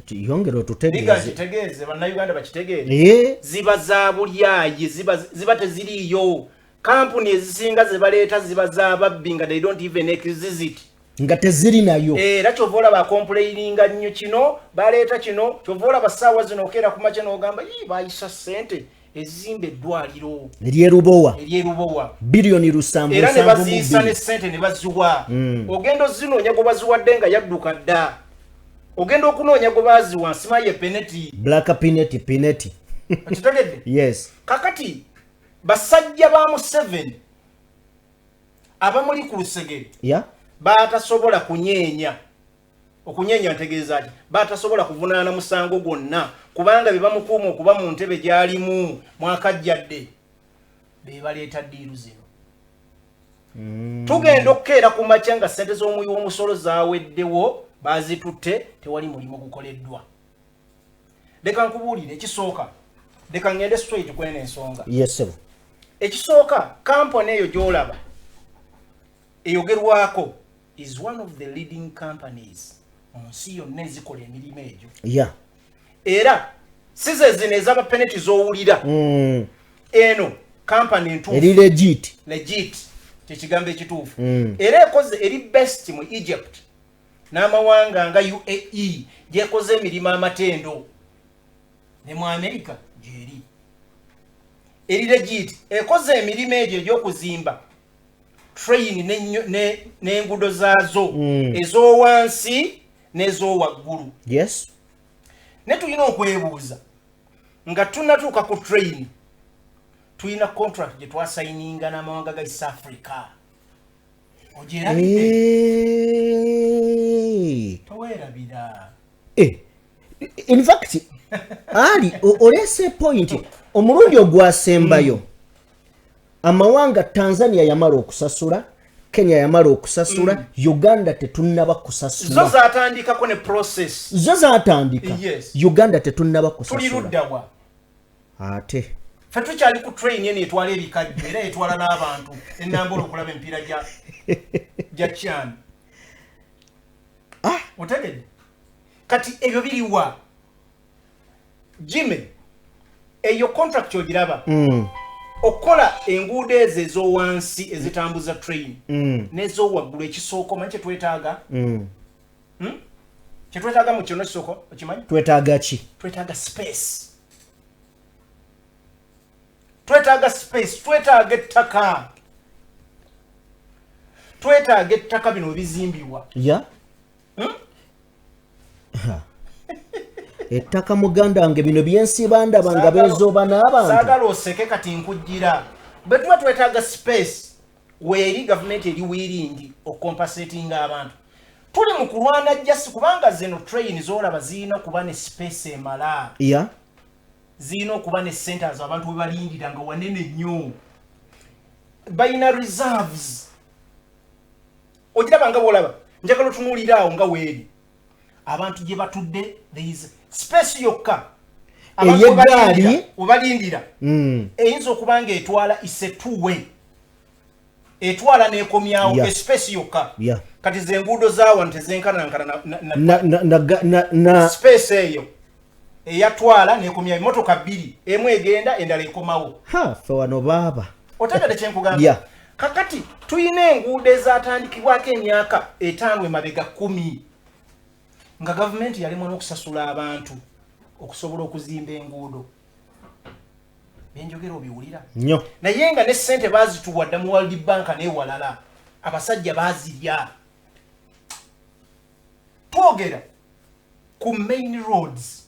yongera otutegeeze bannayuganda bakitegeere ziba za bulyaye ziba teziriiyo. Kampuni ezisinga ze baleeta ziba z'ababbi nga they don't even exist nga teziri nayo. Era kyova olaba complaininga nnyo kino baleeta kino kyova olaba ssaawa zino okeera ku makya n'ogamba bayisa ssente ezimba eddwaliro eryerubowa biliyoni 7 era ne baziisa ne ssente ne baziwa. Ogenda ozinoonya gwe baziwadde nga yadduka dda. Ogenda okunoonya gwe baziwa nsima ye peneti black peneti akitegedde. Yes. Kakati basajja ba Museveni abamuli ku lusegere batasobola kunyeenya okunyenya ntegeeza ati batasobola kuvunaana musango gwonna kubanga be bamukuuma okuba mu ntebe gy'alimu mwakajjadde be baleeta ddiiru zino. Tugenda okukeera ku makya nga ssente z'omuwi w'omusolo zaaweddewo baazitutte tewali mulimu gukoleddwa. Leka nkubuulire ekisooka, leka ngende straight kwena ensonga. Yes sir. Ekisooka kampani eyo gy'olaba eyogerwako is one of the leading companies munsi yonna ezikola emirimu egyo. Yeah. Era size zino ez'abapeneti z'owulira eno kampani ntuufu eri legit kyekigambo ekituufu. Era ekoze eri best mu Egypt n'amawanga nga UAE gyekoze emirimu amatendo ne mu America gyeri eri legit ekoze emirimu egyo egy'okuzimba train n'enguudo zaazo ez'owansi n'ez'owaggulu. Yes. Ne tulina okwebuuza nga tunatuuka ku train tulina contract gye twasayininga n'amawanga ga East Africa. Ogyerabidde? Toweerabira. In fact, Ali olese point omulundi ogwasembayo amawanga Tanzania yamala okusasula, Kenya yamala okusasula, Uganda tetunnaba kusasula. Zo zaatandikako ne process. Zo zaatandika. Yes. Uganda tetunnaba kusasula. Tuliruddawa. Ate. Fe tukyali ku train yene etwala ebikajjo era etwala n'abantu ennambula okulaba empiira gya Chan. Otegedde? Kati ebyo biriwa? Jimmy, eyo contract ogiraba. Okola enguudo ezo ez'owansi ezitambuza train n'ez'owaggulu ekisooka omanyi kye twetaaga? Kye twetaaga mu kino ekisooka okimanyi? Twetaaga ki? Twetaaga space. Twetaaga space, twetaaga ettaka. Twetaaga ettaka bino bizimbibwa. Ya? Ettaka muganda wange bino byensiba ndaba nga bezooba n'abantu. Saagala oseke kati nkujjira. Bwe tuba twetaaga space weeri gavumenti eri willing okompensating abantu. Tuli mu kulwana just kubanga zino train z'olaba zirina kuba ne space emala. Ya? Zirina okuba ne centers abantu we balindira nga wanene nnyo. Bayina reserves. Ogiraba nga bw'olaba. Njagala otunuulira awo nga weeri. Abantu gye batudde there is space yokka. Eyegaali obalindira. Eyinza okuba nga etwala ise two-way. Etwala n'ekomyawo space yokka. Kati z'enguudo zaawa tezenkanankana na space eyo. Eyatwala n'ekomyawo emmotoka bbiri. Emu egenda endala ekomawo. Fe wano baaba. Otegedde kye nkugamba? Kakati tuyina enguudo ezaatandikibwako emyaka 5 emabega 10. Nga gavumenti yalimu n'okusasula abantu okusobola okuzimba enguudo. Benjogera obiwulira? Nnyo. Naye nga ne ssente baazituwadde mu World Bank n'ewalala. Abasajja baazirya. Twogera ku main roads.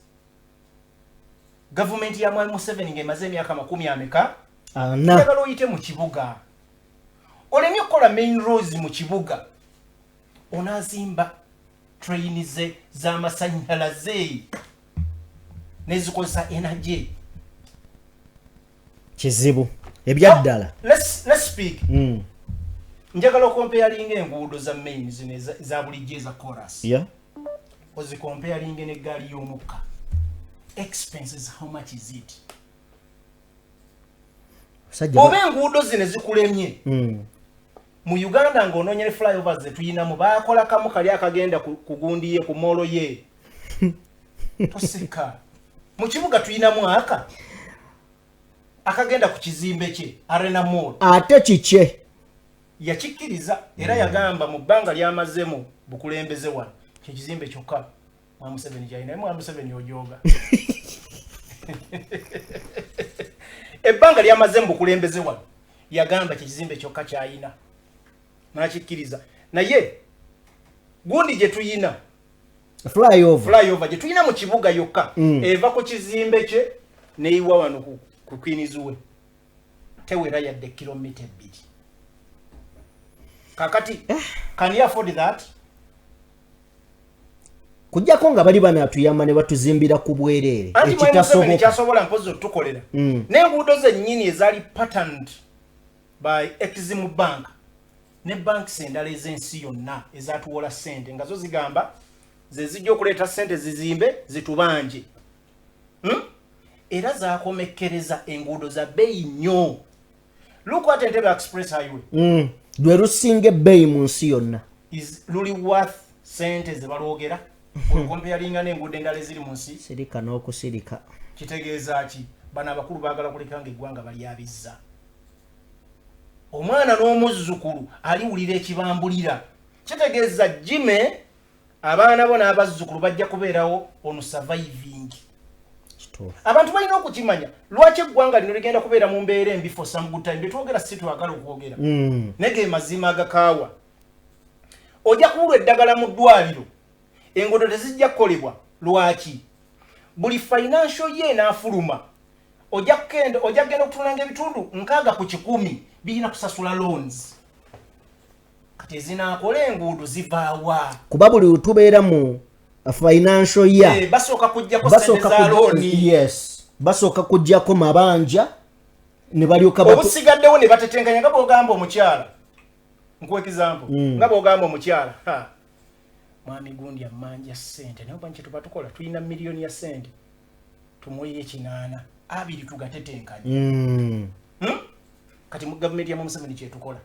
Gavumenti ya Mwalimu Museveni ng'emaze emyaka 10 njagala oyite mu kibuga. Olemye okukola main roads mu kibuga. Onaazimba train z'amasannyalaze nezikozesa energy. Kizibu. Ebyaddala. Let's speak. Njagala okompeyalinga enguudo za main zino za bulijjo eza chorus. Yeah. Ozikompeyalinga n'eggaali y'omukka. Expenses, how much is it? Oba enguudo zino zikulemye. Mu Uganda ng'onoonya flyovers ze tuyinamu baakola kamu kali akagenda kugundiye ku molo ye. Toseka. Mu kibuga tuyinamu akagenda ku kizimbe kye Arena Mall. Ate kikye. Yakikkiriza era yagamba mu bbanga ly'amazemu bukulembeze wano. Kye kizimbe kyokka. Mwalimu Museveni gyalina. Mwalimu Museveni ojooga. Ebbanga ly'amazemu bukulembeze wano. Yagamba kye kizimbe kyokka kyayina. Nakikkiriza. Naye gundi gye tuyina flyover gye tuyina mu kibuga yokka eva ku kizimbe kye neyiwa wano ku Queen's tewera yadde kilomita 2. Kakati can you afford that? kujjako nga bali banatuyamba ne batuzimbira ku bwereere ekitasobola mpozi otukolera n'enguudo zennyini ezaali patterned by Exim Bank ne banks endala ez'ensi yonna ezatuwola ssente nga zo zigamba ze zijja okuleeta ssente zizimbe zitubanje era zaakomekkereza enguudo za bbeeyi nnyo. Look at Entebbe Express Highway. Lwe lusinga ebbeeyi mu nsi yonna. Luli worth ssente ze balwogera comparinga n'enguudo endala eziri mu nsi. Sirika n'okusirika. Kitegeeza ki? Bano abakulu baagala kuleka ng'eggwanga balyabizza. Omwana n'omuzzukulu aliwulira ekibambulira. Kitegeeza Jime abaana bo n'abazzukulu bajja kubeerawo on surviving. Abantu balina okukimanya lwaki eggwanga lino ligenda kubeera mu mbeera embi for some good time. Betwogera si twagala okwogera. Nege mazima agakaawa. Ojja kubulwa eddagala mu ddwaliro. Enguudo tezijja kukolebwa. Lwaki? Buli financial year n'afuluma. Ojja genda okutunanga ebitundu 6 ku 10 birina kusasula loans. Kati ezinaakola enguudo zivaawa. Kuba buli tubeera mu financial year basooka kujjako ssente za looni. Yes, basooka kujjako mabanja ne balyoka obusigaddewo ne batetenkanya nga bw'ogamba omukyala. Nkuwa example nga bw'ogamba omukyala mwami gundi amanja ssente naye oba nkye tuba tukola tulina miliyoni ya ssente tumuyiye 8 2 tugatetenkanya. Kati mu gavumenti ya Museveni kyetukola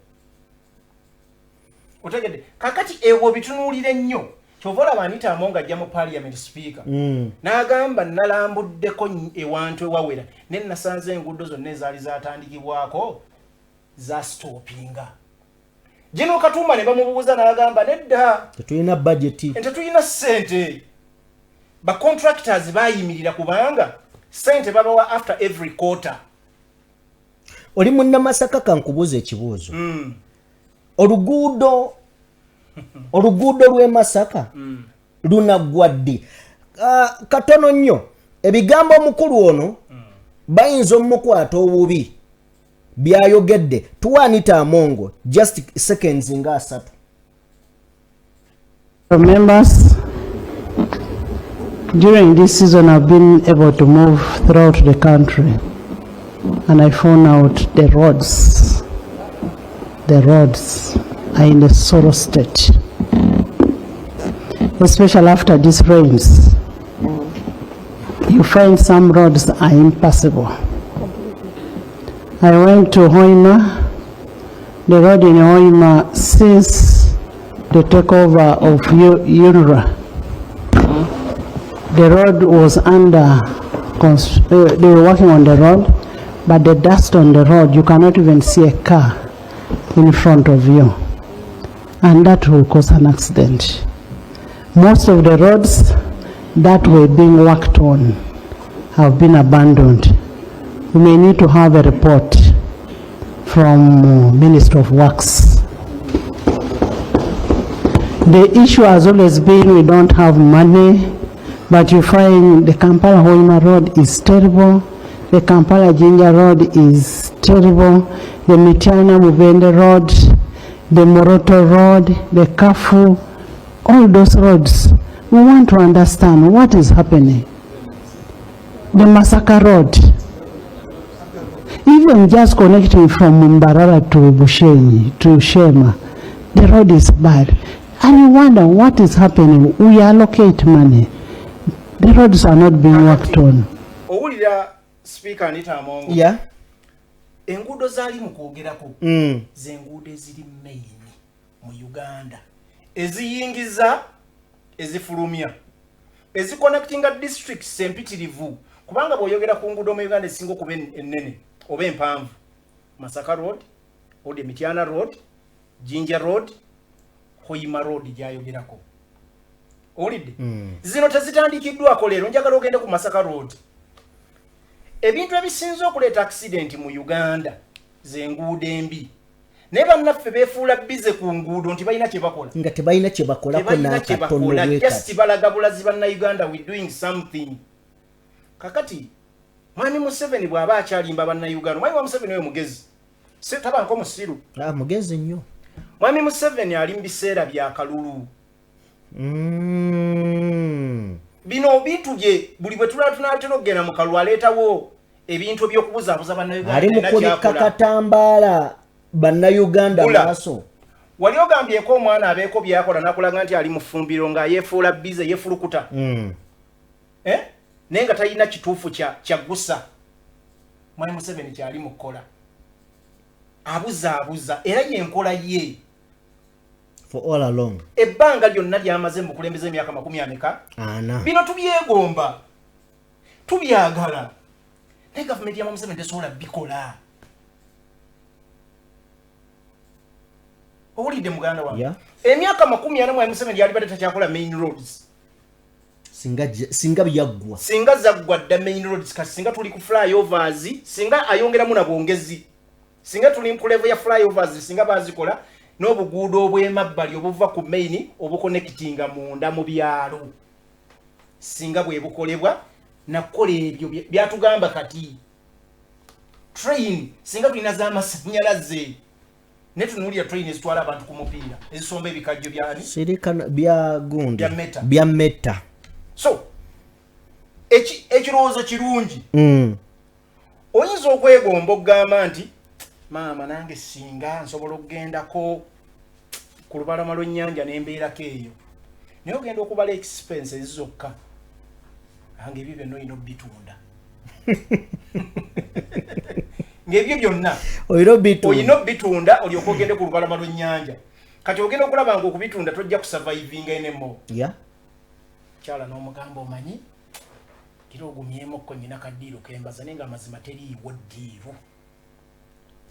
otegedde kakati ewo bitunuulire nnyo. Chovola Anita Amonga ajja mu parliament speaker. N'agamba nalambuddeko ewantu ewawera ne nasanze enguudo zonna ezaali zatandikibwako za stoppinga. Jino Katumba ne bamubuuza n'agamba nedda tetulina budget. Tetulina ssente. Ba contractors bayimirira kubanga ssente babawa after every quarter. Oli munnamasaka kankubuuza ekibuuzo. Oluguudo lw'e Masaka lunaggwa ddi? Katono nnyo ebigambo omukulu ono bayinza omukwata obubi byayogedde. Tuwa Anita Amongo just seconds nga 3. Members, during this season I've been able to move throughout the country and I found out the roads are in a sorrow state, especially after these rains. You find some roads are impassable. I went to Hoima. The road in Hoima since the takeover of UNRWA, the road was under, they were working on the road, but the dust on the road, you cannot even see a car in front of you. And that will cause an accident. Most of the roads that were being worked on have been abandoned. We may need to have a report from Minister of Works. The issue has always been we don't have money, but you find the Kampala-Hoima road is terrible, the Kampala-Jinja road is terrible, the Mityana-Mubende road, the Moroto Road, the Kafu, all those roads. We want to understand what is happening. The Masaka Road, even just connecting from Mbarara to Bushenyi, to Shema, the road is bad. And you wonder what is happening. We allocate money. The roads are not being worked on. Speaker Anita Amongo. Yeah. Enguudo zaali mu kwogerako z'enguudo eziri main mu Uganda eziyingiza ezifulumya eziconnectinga districts empitirivu kubanga bw'oyogera ku nguudo mu Uganda esinga okuba ennene oba empanvu Masaka Road, Ode Mityana Road, Jinja Road, Hoima Road gy'ayogerako. Owulidde? Zino tezitandikiddwako leero njagala ogende ku Masaka Road. Ebintu ebisinza okuleeta accident mu Uganda z'enguudo embi. Naye bannaffe beefuula bize ku nguudo nti balina kye bakola. Nga tebalina kye bakolako n'akatono bwe kati. Just balaga bulazi bannayuganda we doing something. Kakati Mwami Museveni bw'aba akyalimba bannayuganda. Mwami wa Museveni oyo mugezi. Tabanko musiru. Mugezi nnyo. Mwami Museveni ali mu biseera bya kalulu. Bino bintu bye buli bwe tunatera okugenda mu kalwa aleetawo ebintu by'okubuzaabuza bannayuganda. Ali mu kulika katambaala bannayuganda maaso. Wali ogambyeko omwana abeeko byakola nakulaga nti ali mu ffumbiro nga yeefuula bize yeefulukuta. Naye nga talina kituufu kya gusa. Mwami Museveni kyali mu kukola. Abuzaabuza era yenkola ye. For all along. Ebbanga lyonna lyamaze mu kulembeza emyaka 40. Bino tubyegomba. Tubyagala. Naye gavumenti ya Museveni tesobola bikola. Owulidde muganda wange. Emyaka 40 Mwami Museveni yali badde takyakola main roads. Singa byaggwa. Singa zaggwa dda main roads kasi singa tuli ku flyovers, singa ayongeramu na bwongezi. Singa tuli ku level ya flyovers, singa bazikola n'obuguudo obw'emabbali obuva ku main obuconnectinga munda mu byalo. Singa bwe bukolebwa nakola ebyo byatugamba kati. Train singa tulina z'amasannyalaze. Netunulira train ezitwala abantu ku mupiira ezisomba ebikajjo byani sirika bya gundi bya meta. So ekirowoozo kirungi oyinza okwegomba okugamba nti maama nange singa nsobola okugendako ku lubalama lw'ennyanja n'embeerako eyo naye ogenda okubala expenses zokka nange ebyo byonna olina obbitunda ng'ebyo byonna olina obbitunda olyoka ogende ku lubalama lw'ennyanja kati ogenda okulaba nga okubitunda tojja kusurvivinga enemo kyala n'omugamba omanyi kira ogumyemukko nyina kaddiiro kembaza naye nga amazima teriiwo ddiiru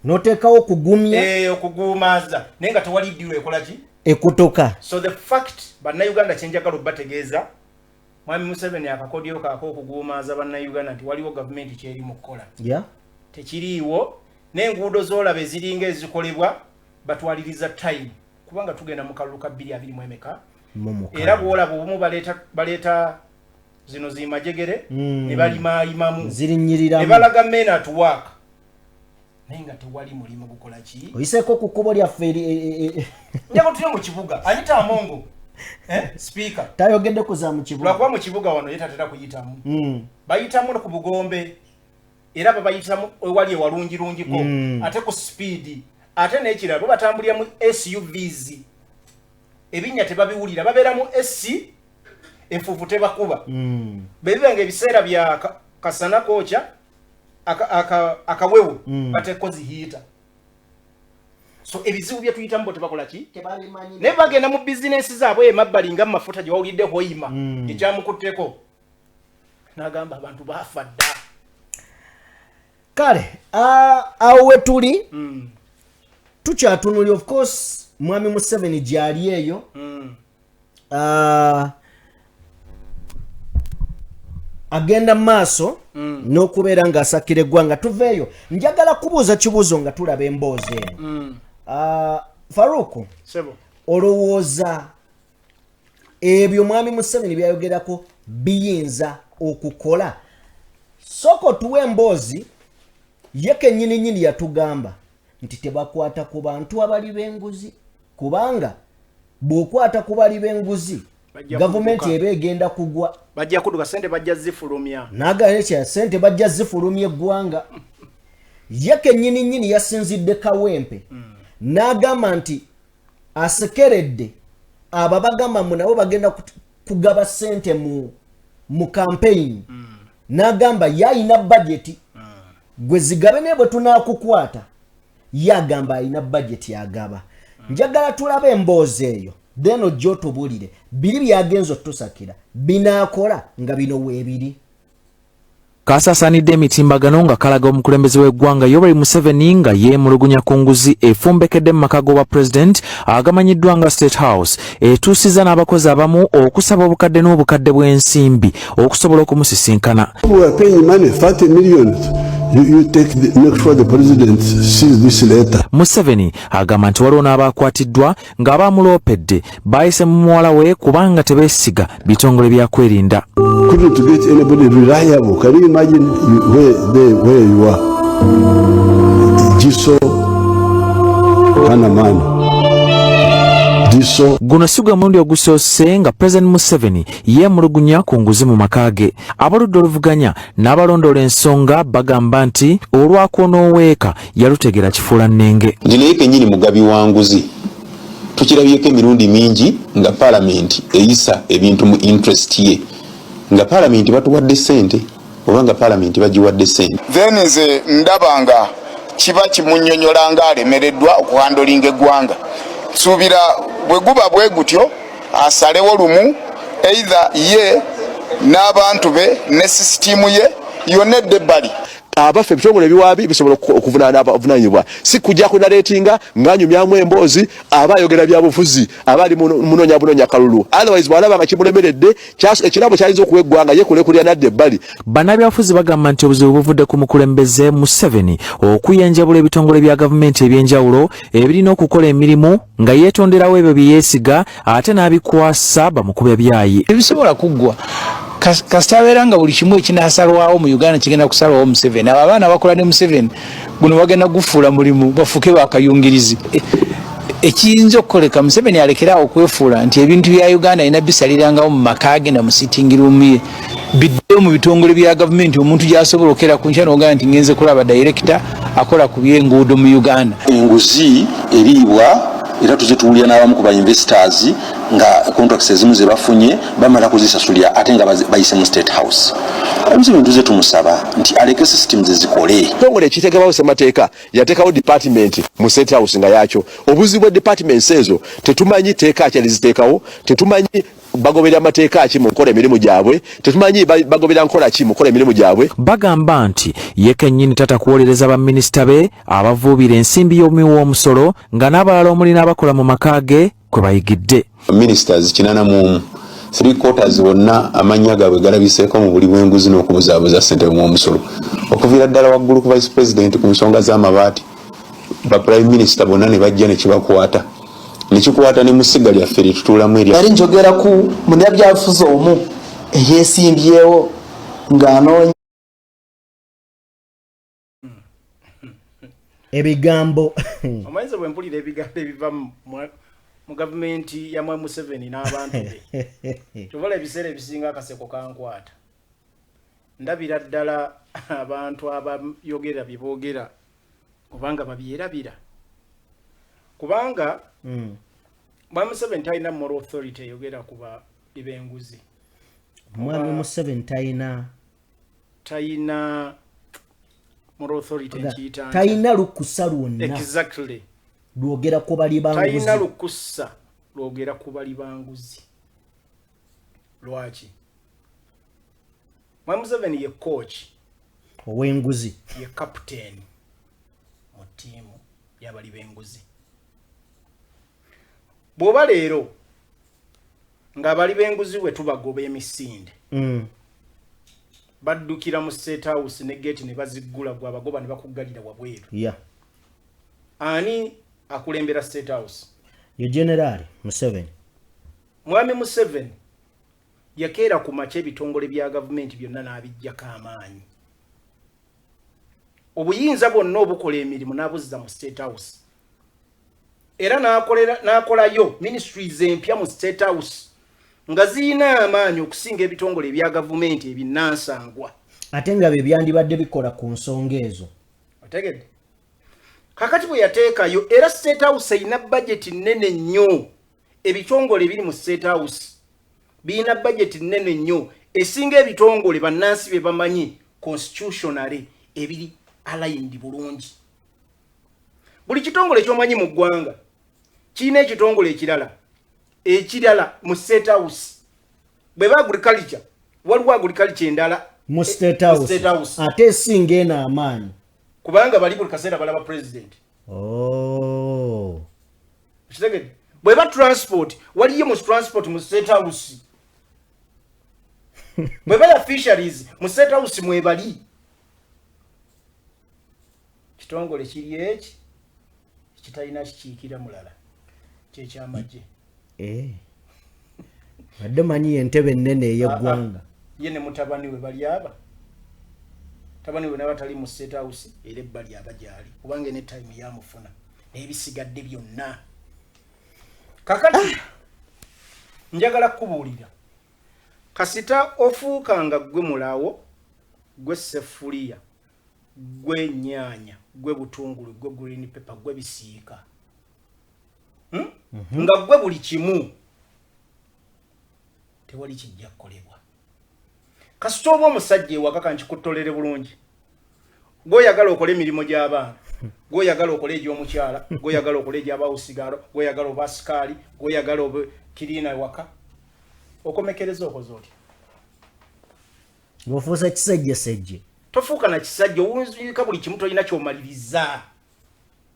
noteekawo okugumya okuguumaaza naye nga tewali ddiiru ekola ki ekutoka. So the fact bannayuganda kyenjagala obbategeeza Mwami Museveni akakodyo kaako okuguumaaza bannayuganda nti waliwo gavumenti kyeri mu kukola tekiriiwo n'enguudo z'olaba eziringa ezikolebwa batwaliriza time kubanga tugenda mu kalulu ka 2020 era bw'olaba obumu baleeta zino zimajegere ne balimaayimamu ne balaga men at work naye nga tewali mulimu gukola ki oyiseeko ku kkubo lyaffe njagala tulye mu kibuga Anita Amongo speaker tayogedde kuza mu kibuga lwakuba mu kibuga wano ye tatera kuyitamu bayitamu no ku Bugombe era babayitamu ewali ewalungirungiko ate ku speed ate n'ekirabo batambulira mu SUVs ebinnya tebabiwulira babeera mu SC enfuvu tebakuba bebibanga ebiseera bya kasana kocha akawewu batekozi hiita so ebizibu bye tuyitamu tebakola ki ne bagenda mu business zaabwe emabbali nga mafuta gye wawulidde hoima ekyamukutteko n'agamba abantu baafa dda kale awo we tuli tukyatunuli of course Mwami Museveni gyali eyo agenda maaso n'okubeera ng'asakira eggwanga tuveeyo njagala kubuuza kibuuzo nga tulaba emboozi eno Farooq olowooza ebyo Mwami Museveni byayogerako biyinza okukola soko tuwe emboozi ye kennyini yatugamba nti tebakwata ku bantu abali b'enguzi kubanga bw'okwata ku bali b'enguzi gavumenti eba egenda kugwa bajja kuduka sente bajja zifulumya n'agaekya sente bajja zifulumya eggwanga ye kennyini yasinzidde Kawempe n'agamba nti asekeredde abo bagamba mu nabo bagenda kugaba sente mu campaign n'agamba yayina budget gwe zigabe ne bwe tunaakukwata yagamba ayina budget yagaba njagala tulabe emboozi eyo then ojja otubulire biri byagenza otusakira binaakola nga bino weebiri kasaasaanidde emitimbagano nga kalaga omukulembeze w'eggwanga Yoweri Museveni nga yeemulugunya ku nguzi efumbekedde mu maka g'obwa pulezidenti agamanyiddwa nga State House etuusiza n'abakozi abamu okusaba obukadde n'obukadde bw'ensimbi okusobola okumusisinkana. Museveni agamba nti waliwo n'abaakwatiddwa ng'abaamuloopedde baayise mu muwala we kubanga tebeesiga bitongole byakwerinda. Imagine where you are. Jiso Hanamani. diso. Guno si gwe mulundi ogusoose nga President Museveni yeemulugunya ku nguzi mu maka ge. Abaludde oluvuganya n'abalondoola ensonga bagamba nti olwakwono oweeka yalutegera kifuula nnenge. Nti naye kennyini mugabi wa nguzi tukirabyeko emirundi mingi nga paalamenti eyisa ebintu mu interest ye nga paalamenti batuwadde ssente oba nga paalamenti bagiwadde ssente. Then nze ndabanga kiba kimunnyonnyola nga alemereddwa okuhandolinga eggwanga. Suubira bwe guba bwe gutyo asalewo lumu either ye n'abantu be ne sisitiimu ye yonna edd'ebbali. Abaffe ebitongole biwabi bisobola okuvunaana abavunanyibwa si kujja kunaleetinga ng'anyumyamu emboozi aba ayogera byabufuzi abali munoonya kalulu otherwise bw'alaba nga kimulemeredde ekirabo kyayinza okuwa eggwanga ye kulekulira nadda ebbali. Bannabyabufuzi bagamba nti obuzibu buvudde ku mukulembeze Museveni okuyenjabula ebitongole bya gavumenti ebyenjawulo ebirina okukola emirimu nga yeetonderawo ebyo bye yeesiga ate n'abikwasa bamukube byayi. Ebisobola kuggwa kasita abeera nga buli kimu ekinasalwawo mu Uganda kigenda kusalwawo Museveni. Abo abaana bakola ne Museveni guno bagenda gufuula mulimu bafuke bakayungirizi. Ekiyinza okukoleka Museveni alekeraawo okwefuula nti ebintu bya Uganda alina bisalirangawo mu maka ge na mu sitting room ye biddeyo mu bitongole bya gavumenti omuntu gy'asobola okera ku nkya n'ogamba nti ngenze kulaba director akola ku by'enguudo mu Uganda. Enguzi eriibwa era tuzituulira n'abamu ku ba investors nga contracts ezimu ze bafunye bamala kuzisasulira ate nga bayise mu State House. Omuseveni tuze tumusaba nti aleke systems ezikole. Ekitongole ekiteekawo ssemateeka yateekawo department mu State House nga yakyo. Obuzibu bwa departments ezo tetumanyi teeka ki aliziteekawo, tetumanyi bagoberera amateeka ki mu kukola emirimu gyabwe, tetumanyi bagoberera nkola ki mu kukola emirimu gyabwe. Bagamba nti ye kennyini tata kuwolereza baminisita be abavuubira ensimbi y'omuwi w'omusolo nga n'abalala omuli n'abakola mu maka ge kwe bayigidde. Ministers 81 3/4 bonna amanya gaabwe galabiseeko mu buli bw'enguzi n'okubuzaabuza ssente mw'omusolo okuviira ddala waggulu ku vice president ku nsonga z'amabaati ba prime minister bonna ne bajja ne kibakwata nekikwata ne musiga lyaffe lyetutuulamu erya. Yali njogera ku munnabyabufuzi omu eyeesimbyewo ng'anoonya ebigambo. Omanyiza bwe mpulira ebigambo ebiva mu gavumenti ya Museveni n'abantu be tuvola ebiseera ebisinga akaseko kankwata ndabira ddala abantu abayogera bye boogera kubanga babyerabira kubanga Museveni talina moral authority eyogera ku bali b'enguzi. Mwami Museveni talina moral authority ekiyita talina lukusa lwonna exactly lwogera ku bali banguzi. Talina lukusa lwogera ku bali banguzi. Lwaki? Museveni ye coach ow'enguzi, ye captain mu ttiimu y'abali b'enguzi. Bw'oba leero ng'abali b'enguzi we tubagoba emisinde baddukira mu State House ne gate ne baziggula gwe abagoba ne bakuggalira wabweru. Ani akulembera State House? Ye General Museveni. Mwami Museveni yakeera ku mace ebitongole bya gavumenti byonna n'abijjako amaanyi. Obuyinza bwonna obukola emirimu n'abuzza mu State House. Era n'akolayo ministries empya mu State House nga zirina amaanyi okusinga ebitongole bya gavumenti ebinnansangwa. Ate nga bye byandibadde bikola ku nsonga ezo. Otegedde? Kakati bwe yateekayo era State House erina budget nnene nnyo. Ebitongole ebiri mu State House birina budget nnene nnyo esinga ebitongole bannansi bye bamanyi constitutionally ebiri aligned bulungi. Buli kitongole ky'omanyi mu ggwanga kirina ekitongole ekirala mu State House. Bwe ba agriculture waliwo agriculture endala mu State House ate esinga eno amaanyi kubanga bali buli kaseera balaba president. Kitegedde? Bwe ba transport waliyo mu transport mu State House. Bwe ba fisheries mu State House mwebali. Kitongole kiri eki kitalina kikiikira mulala kyekyamagye. Badde manyi entebe ennene ey'eggwanga. Ye ne mutabani we bali aba. Tabani we n'abatali mu State House era ebbali abagyali kubanga ne time yamufuna n'ebisigadde byonna. kakati njagala kubuulira kasita ofuukanga gwe mulawo gwe sefuliya gwe nyaanya gwe butungulu gwe green pepper gwe bisiika nga gwe buli kimu tewali kijja kukolebwa kasita oba omusajja ewaka kankikuttolere bulungi gwoyagala okola emirimu gy'abaana gwoyagala okola egy'omukyala gwoyagala okola egy'abawusigalo gwoyagala oba sikaali gwoyagala oba kiriina ewaka okomekereza okoze oti ng'ofuusa kisejjesejje tofuuka na kisajja owunzika buli kimu tolina kyomaliriza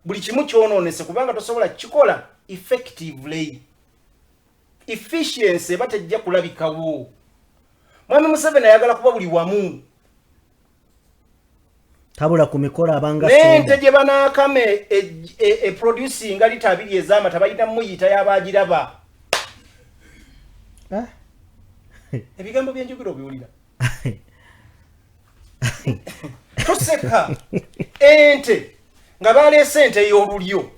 buli kimu kyonoonese kubanga tosobola kikola effectively efficiency eba tejja kulabikawo mwami Museveni ayagala kuba buli wamu tabula ku mikolo abanga nente gye banaakama producing lita 2 ez'amata balina muyita y'abaagiraba ebigambo byenjogera obiwulira toseka ente nga baleese ente y'olulyo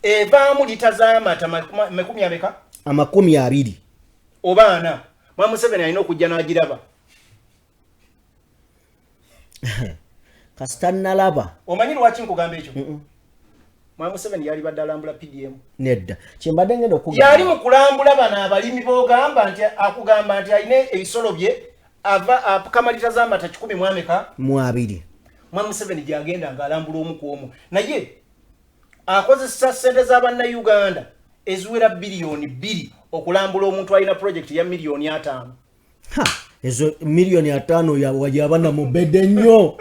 evaamu lita z'amata 20 obaana mwami Museveni alina okujja n'agiraba kasita nalaba omanyi lwaki nkugamba ekyo mwami Museveni yali badde alambula PDM nedda kyembadde ngenda okugamba yali mu kulambula bano abalimi b'ogamba nti akugamba nti alina ebisolo bye ava kamalita z'amata 10 2 mwami Museveni gyagenda ng'alambula omu ku omu naye akozesa ssente z'Abannayuganda eziwera biliyoni 2 okulambula omuntu alina projekiti ya miliyoni 5 ezo miliyoni 5 yabana mu bedde nnyo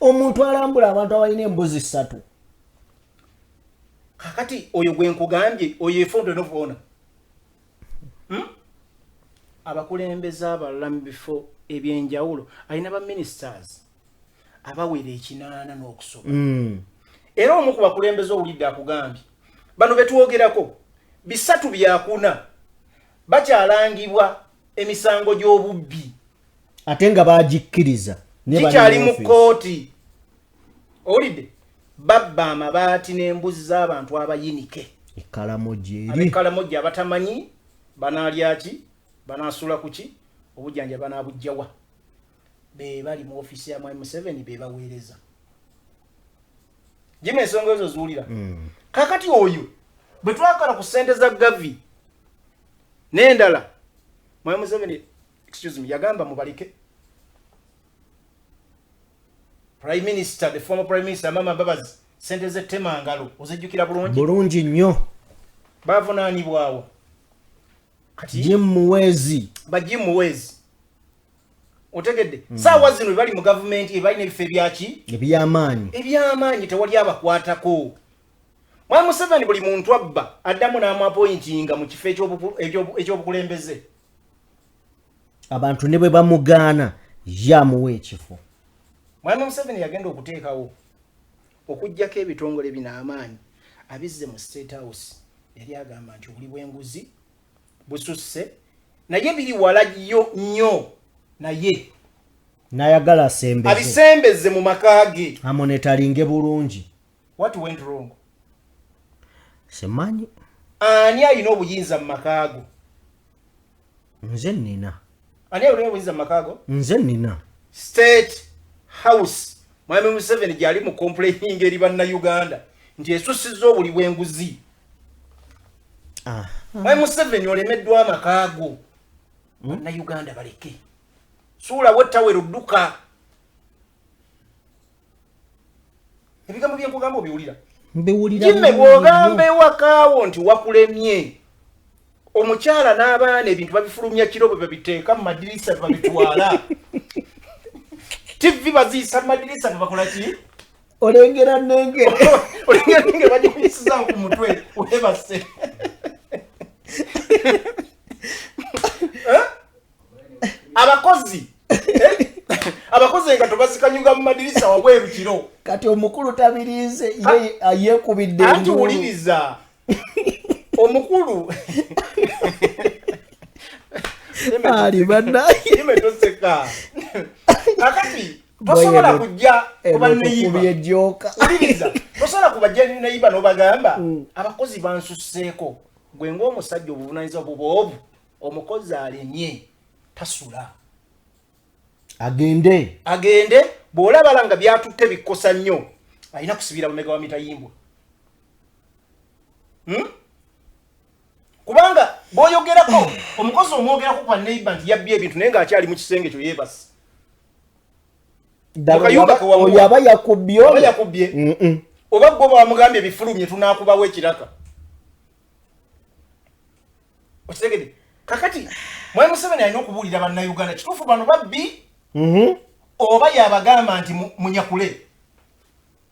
omuntu alambula abantu abalina embuzi 3 kakati oyo gwe nkugambye oyo efondo novoona abakulembeze abalala mu bifo ebyenjawulo alina ba ministers abawera 8 n'okusoba era omu ku bakulembeze owulidde akugambye bano betwogerako 3 byakuna bakyalangibwa emisango gy'obubbi ate nga bagikkiriza kikyali mu kooti owulidde babba amabaati n'embuzi z'abantu abayinike ab'ekalamoje abatamanyi banaalya ki banaasula ku ki obujjanja banaabujjawa be bali mu ofiisi ya mwami Museveni be baweereza jima ensonga ezo ziwulira kakati oyo bwe twakala ku ssente za gavi n'endala mwami Museveni yagamba mubalike Prime Minister, the former Prime Minister, Mama Babazi, sente ze temangalo, ozijjukira bulungi? Bulungi nnyo. Bavunaanibwawo. Kati Jim Muwezi. Jim Muwezi. Otegedde. Saawa zino bali mu government ebalina ebifo ebyaki? Ebyamaanyi. Ebyamaanyi tewali abakwatako. Mwami Museveni buli muntu abba addamu n'amwapointinga mu kifo ekyobukulembeze. Abantu ne bwe bamugaana yamuwa ekifo. Mwami Museveni yagenda okuteekawo okujjako ebitongole bin'amaanyi abizze mu State House yali agamba nti obuli bw'enguzi bususse naye biri wala nnyo naye n'ayagala asembeze abisembeze mu maka ge amonetalinge bulungi. What went wrong? Semanyi ani alina obuyinza mu maka ago? Nze nina. Ani alina obuyinza mu maka ago? Nze nina. State House mwami Museveni gyali mu complaining eri Bannayuganda nti esussizza obuli bw'enguzi. Mwami Museveni olemeddwa amakaago Bannayuganda baleke suula wettawera odduka. Ebigambo byenkugamba obiwulira? Mbiwulira. Jimme bw'ogamba ewakaawo nti wakulemye omukyala n'abaana ebintu babifulumya kiro bwe babiteeka mu madirisa babitwala TV bazisa madirisa bakola ki? Olengera nenge. Olengera nenge bajikuyisiza ku mutwe uhebase. Abakozi nga tobasikanyuga mu madirisa wabweru kiro. Kati omukulu tabirize ye ayekubidde. Anti uliriza. Omukulu. Ali bana. Imetoseka. Kakati tosobola kujja kuba neiba uliriza tosobola kubajja neiba n'obagamba abakozi bansusseeko gwe ng'omusajja obuvunaanyizibwa buboobu omukozi alemye tasula agende bw'olabala nga byatutte bikosa nnyo alina kusibira bumega wa mitayimbwa kubanga bw'oyogerako omukozi omwogerako kwa neiba nti yabbye ebintu naye ng'akyali mu kisenge kyo yeebasi oyo aba yakubbye oba gwe bwamugambye bifulumye tunaakubawo ekiraka okitegedde kakati Mwai Museveni alina okubuulira bannayuganda kituufu bano babbi oba yabagamba nti munyakule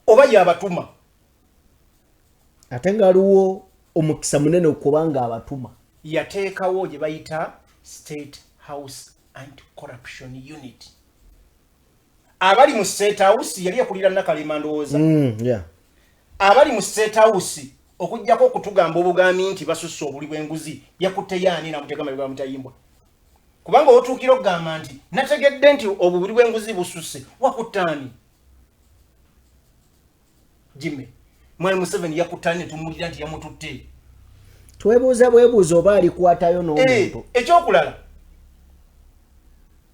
oba yabatuma ate ngaliwo omukisa munene okubanga abatuma yateekawo gye bayita State House Anti-Corruption Unit abali mu State House yali yakulira Nakalema ndowooza abali mu State House okujjako okutugamba obugambi nti basusse obuli bw'enguzi yakutte yaani namuteeka mabega mutayimbwa kubanga otuukira okugamba nti nategedde nti obuli bw'enguzi bususse wakuttaani Jimmy Mwai Museveni yakuttaani tumulira nti yamututte twebuuza bwebuuza oba alikwatayo n'omuntu ekyokulala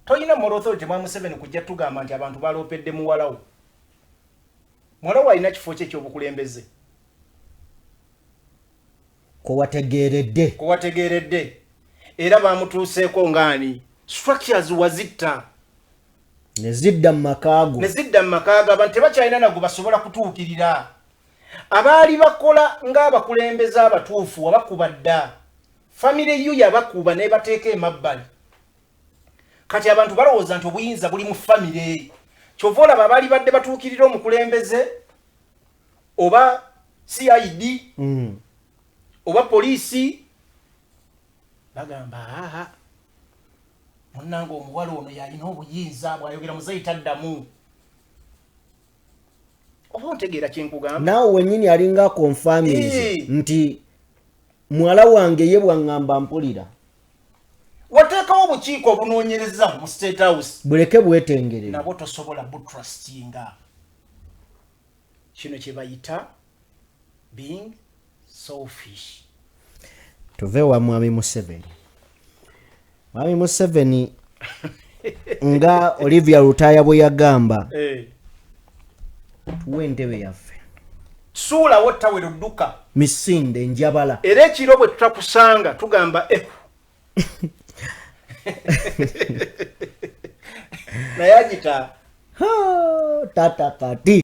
toyina moral authority Mwai Museveni kujja tugamba nti abantu baloopedde muwalawo muwalawo alina kifo kye ekyobukulembeze kowategeeredde era bamutuuseeko ngaani structures wazitta nezidda mu makaago abantu tebakyalina nago basobola kutuukirira abaali bakola ng'abakulembeze abatuufu wabakuba dda famire yo yabakuba nebateeka emabbali kati abantu balowooza nti obuyinza buli mu famire kyova olaba abaali badde batuukirira omukulembeze oba CID oba poliisi bagamba munnange omuwala ono yalina obuyinza bw'ayogera muzaita ddamu oba ontegeera kyenkugamba naawe wennyini alinga konfamize nti muwala wange ye bwaŋŋamba mpulira wateekawo obukiiko obunoonyereza mu State House buleke bwetengerera nabwo tosobola butrustinga kino kye bayita being selfish tuve wa Mwami Museveni nga Olivia Lutaya bwe yagamba tuwe entebe yaffe suula wottawe ludduka misinde njabala era ekiro bwe tutakusanga tugamba naye agita tata kati